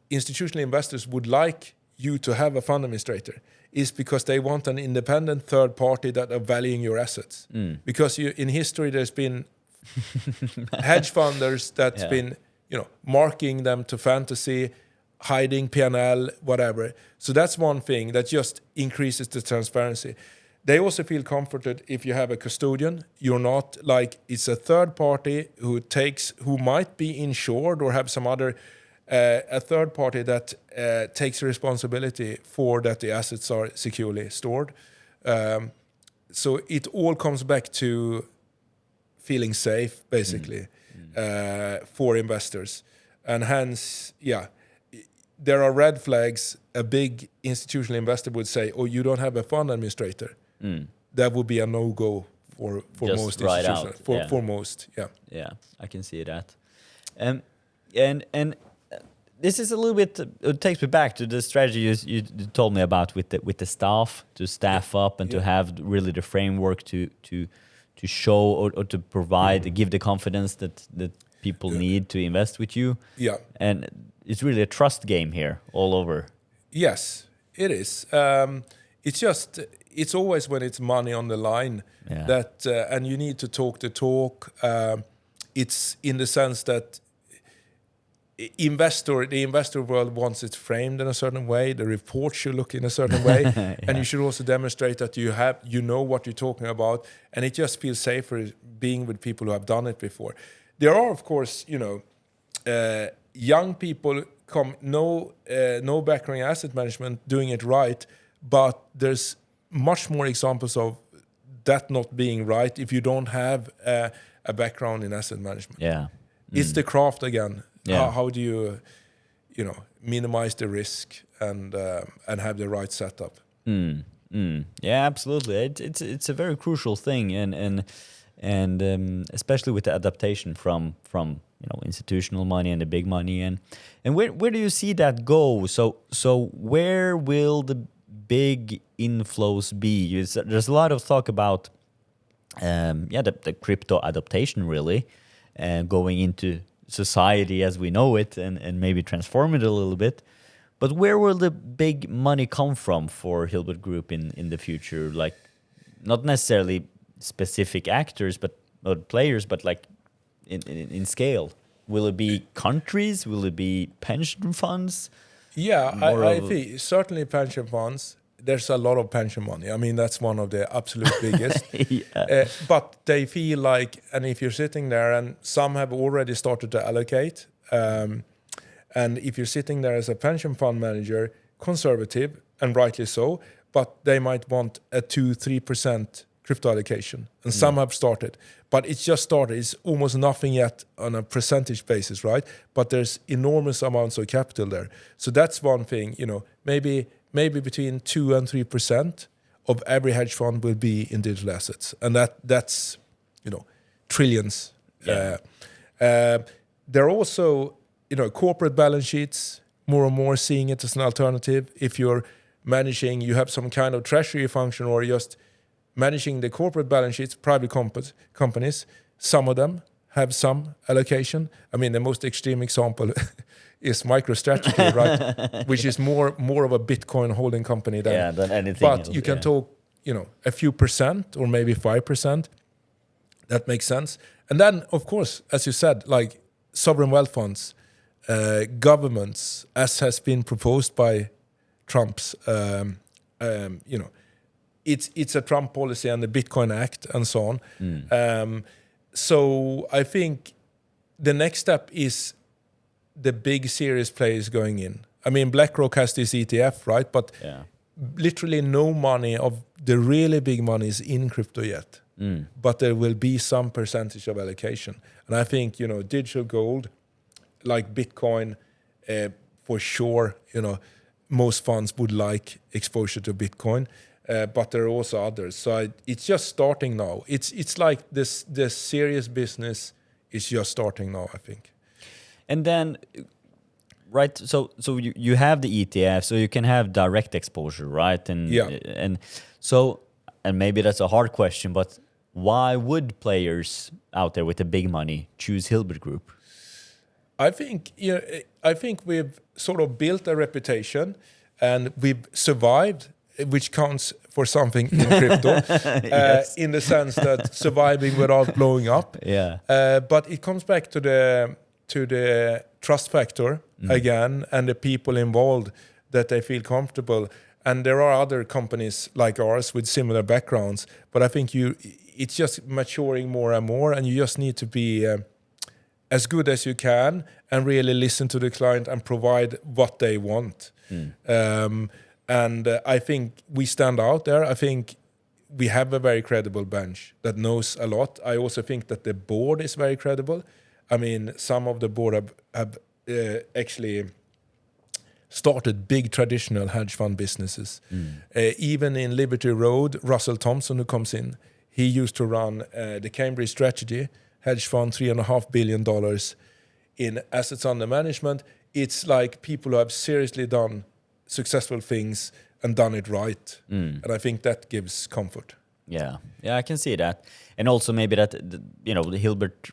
institutional investors would like you to have a fund administrator is because they want an independent third party that are valuing your assets. Because in history there's been hedge funders that's been marking them to fantasy, hiding P&L, whatever. So that's one thing that just increases the transparency. They also feel comforted if you have a custodian. You're not like it's a third party who might be insured or have some other a third party that takes responsibility for that the assets are securely stored. So it all comes back to feeling safe, basically, for investors, and hence, there are red flags. A big institutional investor would say, "Oh, you don't have a fund administrator." That would be a no-go for most right institutions. out. For most, Yeah, I can see that. And this is a little bit. It takes me back to the strategy you told me about with the staff to staff up and to have really the framework to show or to provide, give the confidence that people need to invest with you. Yeah, and it's really a trust game here all over. Yes, it is. It's always when it's money on the line that, and you need to talk the talk. It's in the sense that the investor world wants it framed in a certain way. The report should look in a certain way, and you should also demonstrate that you know what you're talking about, and it just feels safer being with people who have done it before. There are, of course, young people no background in asset management doing it right, but there's much more examples of that not being right if you don't have a background in asset management. It's the craft again. How do you minimize the risk and have the right setup? Yeah, absolutely. It's a very crucial thing, and especially with the adaptation from institutional money and the big money, and where do you see that go? So where will the big inflows be? There's a lot of talk about the crypto adaptation really, going into society as we know it, and maybe transform it a little bit. But where will the big money come from for Hilbert Group in the future? Like, not necessarily specific actors, or players, but like in scale. Will it be countries? Will it be pension funds? Yeah, I think certainly pension funds. There's a lot of pension money. I mean, that's one of the absolute biggest. But they feel like, and if you're sitting there, and some have already started to allocate, and if you're sitting there as a pension fund manager, conservative, and rightly so, but they might want a 2-3% crypto allocation, and some have started. But it's just started. It's almost nothing yet on a percentage basis, right? But there's enormous amounts of capital there. So that's one thing, maybe between 2 and 3% of every hedge fund will be in digital assets, and that's trillions. There are also corporate balance sheets, more and more seeing it as an alternative. If you're managing, you have some kind of treasury function, or just managing the corporate balance sheets, private companies, some of them have some allocation. I mean, the most extreme example is MicroStrategy, right? Which is more of a Bitcoin holding company than anything else. But you can talk, a few percent or maybe 5%. That makes sense. And then, of course, as you said, like sovereign wealth funds, governments, as has been proposed by Trump's, it's a Trump policy and the Bitcoin Act and so on. So I think the next step is the big serious players going in. I mean, BlackRock has this ETF, right? But literally no money of the really big money is in crypto yet. But there will be some percentage of allocation. And I think, digital gold, like Bitcoin, for sure, most funds would like exposure to Bitcoin. But there are also others. So it's just starting now. It's like this serious business is just starting now, I think. And then, right, so you have the ETF, so you can have direct exposure, right? And maybe that's a hard question, but why would players out there with the big money choose Hilbert Group? I think we've sort of built a reputation, and we've survived which counts for something in crypto, Yes. in the sense that surviving without blowing up. Yeah. But it comes back to the trust factor again, and the people involved, that they feel comfortable. And there are other companies like ours with similar backgrounds, but I think it's just maturing more and more, and you just need to be as good as you can and really listen to the client and provide what they want. And I think we stand out there. I think we have a very credible bench that knows a lot. I also think that the board is very credible. I mean, some of the board have actually started big traditional hedge fund businesses. Even in Liberty Road, Russell Thompson, who comes in, he used to run the Cambridge Strategy hedge fund, $3.5 billion in assets under management. It's like people who have seriously done successful things and done it right. And I think that gives comfort. Yeah, I can see that. And also maybe that, the Hilbert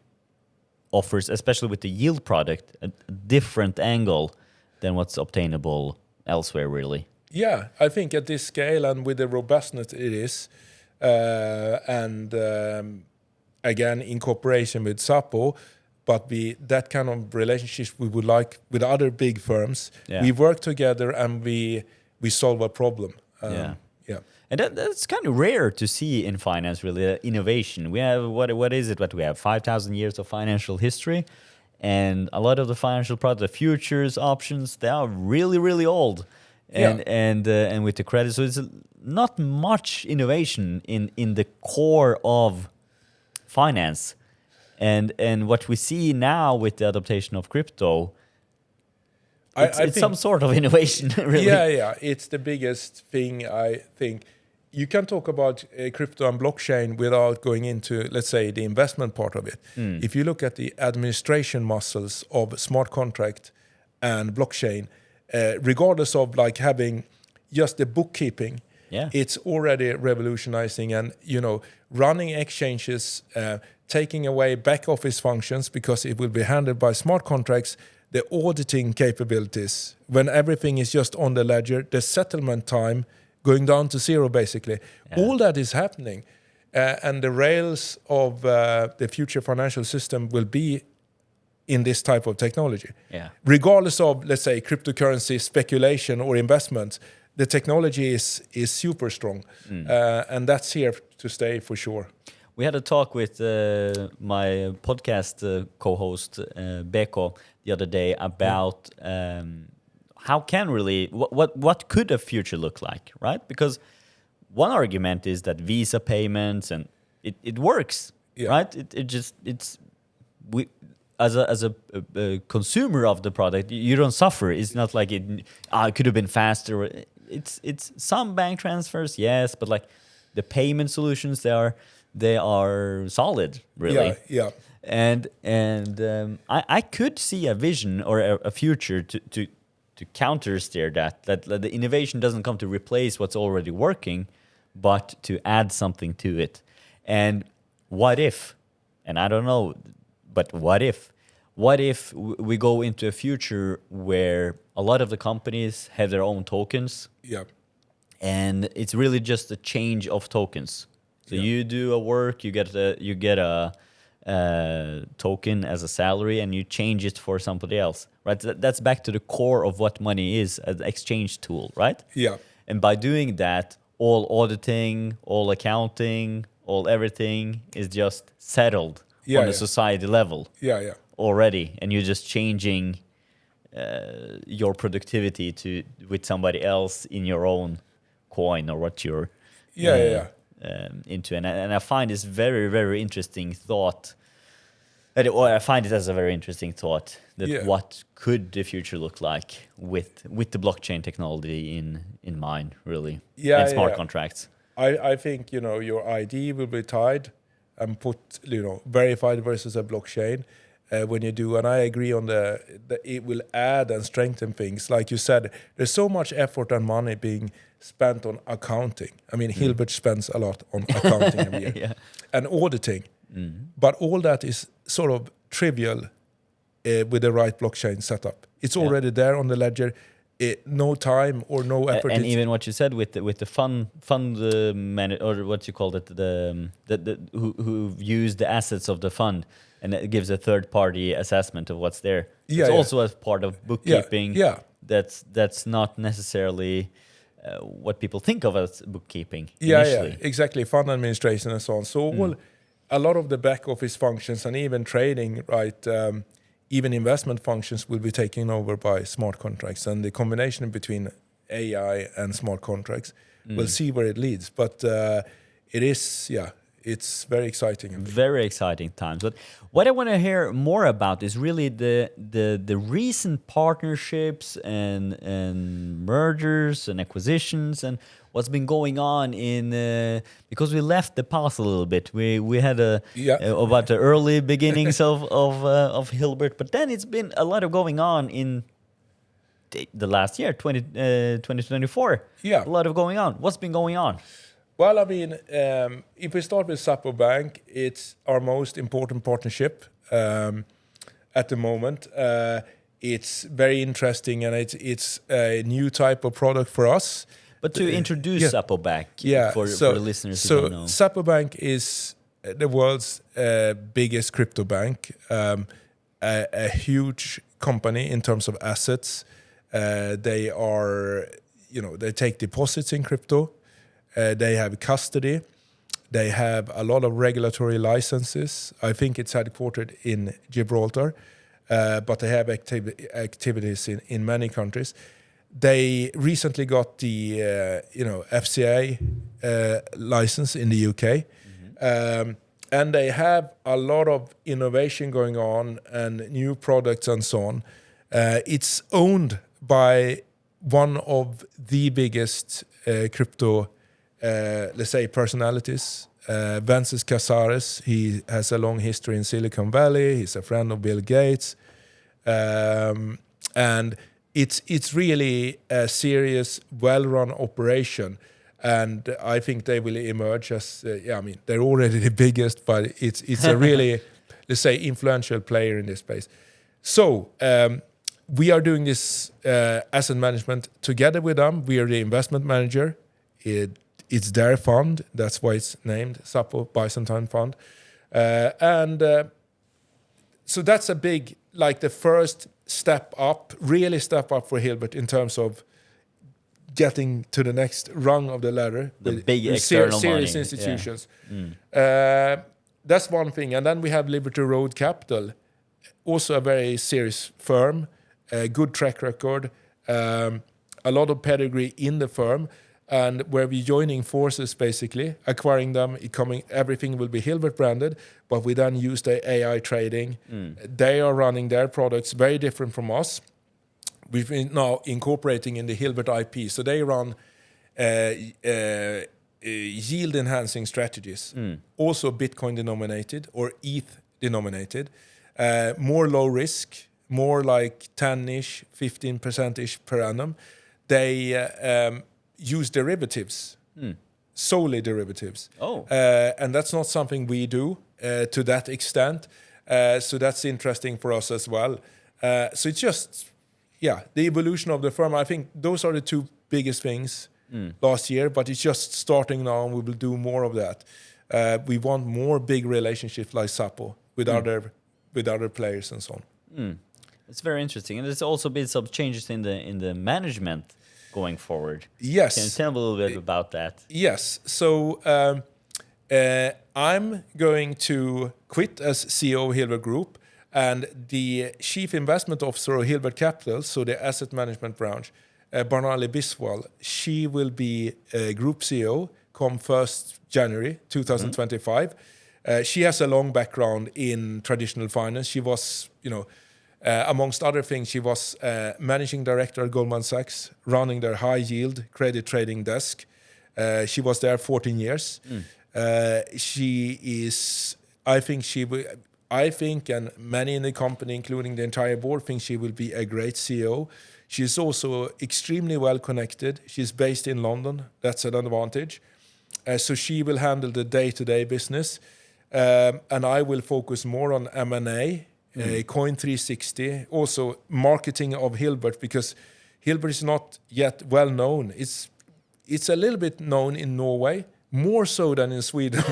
offers, especially with the yield product, a different angle than what's obtainable elsewhere, really. Yeah, I think at this scale and with the robustness it is, and again, in cooperation with Sapo, but that kind of relationship we would like with other big firms. Yeah. We work together and we solve a problem. Yeah. And that's kind of rare to see in finance, really, innovation. We have, what is it? What we have, 5,000 years of financial history. And a lot of the financial products, the futures, options, they are really, really old. And with the credit, so it's not much innovation in the core of finance. And what we see now with the adaptation of crypto, it's some sort of innovation, really. Yeah, it's the biggest thing, I think. You can talk about crypto and blockchain without going into, let's say, the investment part of it. If you look at the administration muscles of smart contract and blockchain, regardless of like having just the bookkeeping, it's already revolutionizing. And, running exchanges, taking away back office functions because it will be handled by smart contracts, the auditing capabilities, when everything is just on the ledger, the settlement time going down to zero, basically. All that is happening. And the rails of the future financial system will be in this type of technology. Regardless of, let's say, cryptocurrency speculation or investments, the technology is super strong. And that's here to stay for sure. We had a talk with my podcast co-host, Beko, the other day about how can really, what could a future look like, right? Because one argument is that Visa payments, and it works, right? We as a consumer of the product, you don't suffer. It's not like it could have been faster. It's some bank transfers, yes, but like the payment solutions, they are solid, really. Yeah. And I could see a vision or a future to countersteer that the innovation doesn't come to replace what's already working, but to add something to it. And what if, and I don't know, but what if we go into a future where a lot of the companies have their own tokens, and it's really just a change of tokens. So you do a work, you get a token as a salary, and you change it for somebody else, right? That's back to the core of what money is, an exchange tool, right? And by doing that, all auditing, all accounting, all everything is just settled on a society level already, and you're just changing your productivity with somebody else in your own coin or what you're into. And I find this very, very interesting thought. I find it as a very interesting thought that what could the future look like with the blockchain technology in mind, really, and smart contracts. I think your ID will be tied and put verified versus a blockchain when you do, and I agree on that it will add and strengthen things. Like you said, there's so much effort and money being spent on accounting. I mean, Hilbert spends a lot on accounting every year and auditing. But all that is sort of trivial with the right blockchain setup. It's already there on the ledger. no time or no effort. And even what you said with the fund or what you called it, the who views the assets of the fund, and it gives a third party assessment of what's there. It's also a part of bookkeeping. Yeah. That's not necessarily what people think of as bookkeeping Yeah, initially. exactly. Fund administration and so on. So a lot of the back office functions and even trading, right? Even investment functions will be taken over by smart contracts, and the combination between AI and smart contracts, we'll see where it leads. But it is, it's very exciting. Very exciting times. But what I want to hear more about is really the recent partnerships and mergers and acquisitions and what's been going on in because we left the past a little bit. We had about the early beginnings of Hilbert, but then it's been a lot of going on in the last year, 2024. Yeah, a lot of going on. What's been going on? Well, I mean, if we start with Sapo Bank, it's our most important partnership at the moment. It's very interesting, and it's a new type of product for us. But to introduce Sapo Bank for the listeners who don't know. Sapo Bank is the world's biggest crypto bank, a huge company in terms of assets. They are, they take deposits in crypto. They have custody. They have a lot of regulatory licenses. I think it's headquartered in Gibraltar, but they have activities in many countries. They recently got the FCA license in the UK, and they have a lot of innovation going on and new products and so on. It's owned by one of the biggest crypto, let's say, personalities, Vences Casares. He has a long history in Silicon Valley. He's a friend of Bill Gates, and it's really a serious, well-run operation. And I think they will emerge as, they're already the biggest, but it's a really, let's say, influential player in this space. So we are doing this asset management together with them. We are the investment manager. It's their fund. That's why it's named Sapo Byzantine Fund. So that's a big, the first really step up for Hilbert in terms of getting to the next rung of the ladder. The big external serious money. institutions. Yeah. That's one thing. And then we have Liberty Road Capital, also a very serious firm, a good track record, a lot of pedigree in the firm, and where we're joining forces, basically, acquiring them, everything will be Hilbert branded, but we then use the AI trading. They are running their products very different from us. We've been now incorporating in the Hilbert IP. So they run yield-enhancing strategies, also Bitcoin denominated or ETH denominated, more low risk, more like 10-ish, 15%-ish per annum. They use derivatives, solely derivatives. And that's not something we do to that extent. So that's interesting for us as well. So it's just, the evolution of the firm. I think those are the two biggest things last year, but it's just starting now, and we will do more of that. We want more big relationships like Sapo with other players and so on. It's very interesting, and there's also been some changes in the management going forward. Yes. Can you tell me a little bit about that? Yes. So I'm going to quit as CEO of Hilbert Group, and the Chief Investment Officer of Hilbert Capital, so the asset management branch, Barnali Biswal, she will be Group CEO come 1st January 2025. She has a long background in traditional finance. She was, amongst other things, she was managing director at Goldman Sachs, running their high yield credit trading desk. She was there 14 years. She is, I think, and many in the company, including the entire board, think she will be a great CEO. She's also extremely well connected. She's based in London. That's an advantage. So she will handle the day-to-day business. And I will focus more on M&A, Coin 360, also marketing of Hilbert, because Hilbert is not yet well known. It's a little bit known in Norway, more so than in Sweden.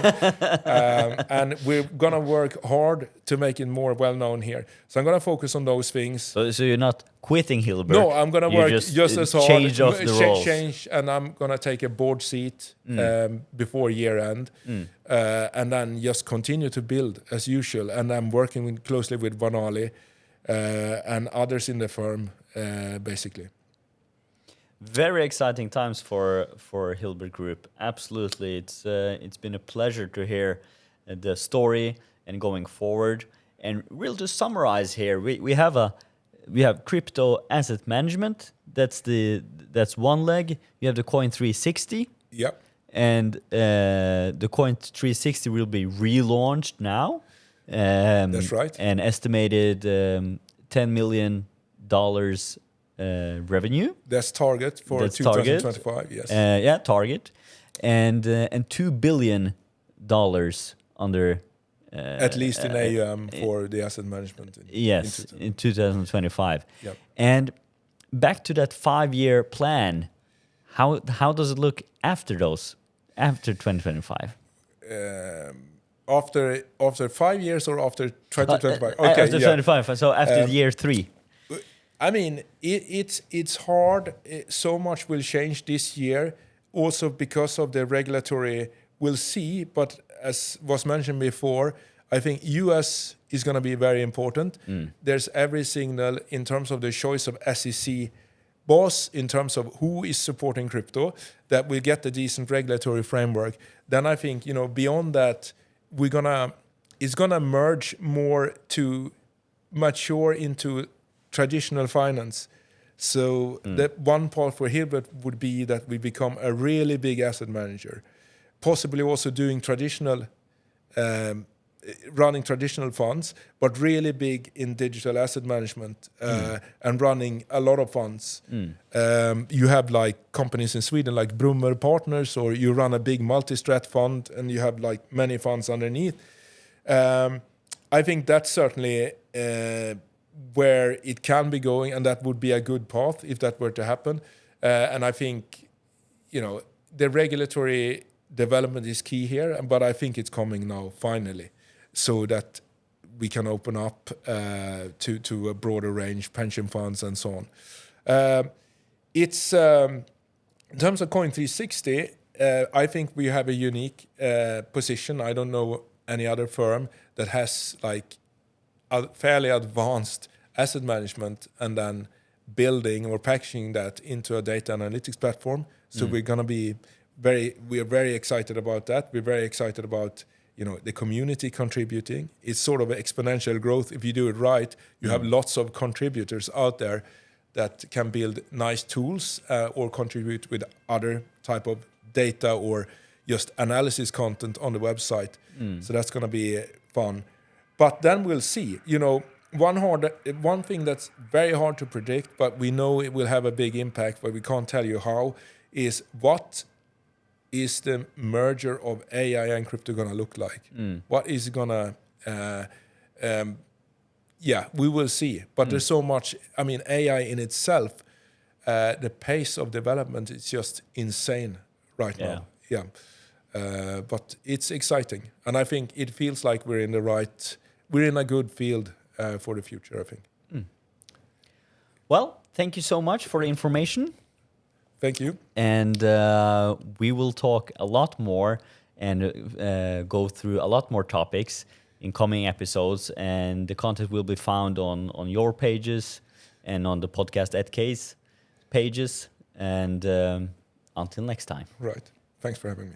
And we're going to work hard to make it more well known here. So I'm going to focus on those things. So you're not quitting Hilbert? No, I'm going to You work just as hard. Change off the roles. Change, and I'm going to take a board seat before year end. And then just continue to build as usual. And I'm working closely with Van Ali and others in the firm, basically. Very exciting times for Hilbert Group. Absolutely, it's been a pleasure to hear the story and going forward. And really to summarize here, we have crypto asset management. That's one leg. You have the Coin 360. Yep. And the Coin 360 will be relaunched now. That's right. And estimated $10 million revenue. That's target for 2025. Target. Yes. Target, and $2 billion under. At least in AUM for the asset management. In 2025. Yep. And back to that 5-year plan. How does it look after 2025? After 5 years or after 2025? Okay, after 25. So after year 3. I mean, it's hard. So much will change this year, also because of the regulatory. We'll see, but as was mentioned before, I think US is going to be very important. There's every signal in terms of the choice of SEC boss, in terms of who is supporting crypto, that we get a decent regulatory framework. Then I think, beyond that, it's gonna merge more to mature into traditional finance. So the one part for Hilbert would be that we become a really big asset manager, possibly also doing traditional, running traditional funds, but really big in digital asset management and running a lot of funds. You have like companies in Sweden like Brummer Partners, or you run a big multi-strat fund and you have like many funds underneath. I think that's certainly where it can be going, and that would be a good path if that were to happen. And I think, the regulatory development is key here, but I think it's coming now finally, so that we can open up to a broader range, pension funds and so on. It's in terms of Coin 360, I think we have a unique position. I don't know any other firm that has like a fairly advanced asset management and then building or packaging that into a data analytics platform. So we're going to be we are very excited about that. We're very excited about the community contributing. It's sort of exponential growth. If you do it right, you have lots of contributors out there that can build nice tools or contribute with other type of data or just analysis content on the website. So that's going to be fun. But then we'll see. One thing that's very hard to predict, but we know it will have a big impact, but we can't tell you how, is what is the merger of AI and crypto going to look like? What is going to... we will see. But there's so much... I mean, AI in itself, the pace of development is just insane right now. Yeah. But it's exciting. And I think it feels like we're in a good field for the future, I think. Well, thank you so much for the information. Thank you. And we will talk a lot more and go through a lot more topics in coming episodes. And the content will be found on your pages and on the podcast at Case pages. And until next time. Right. Thanks for having me.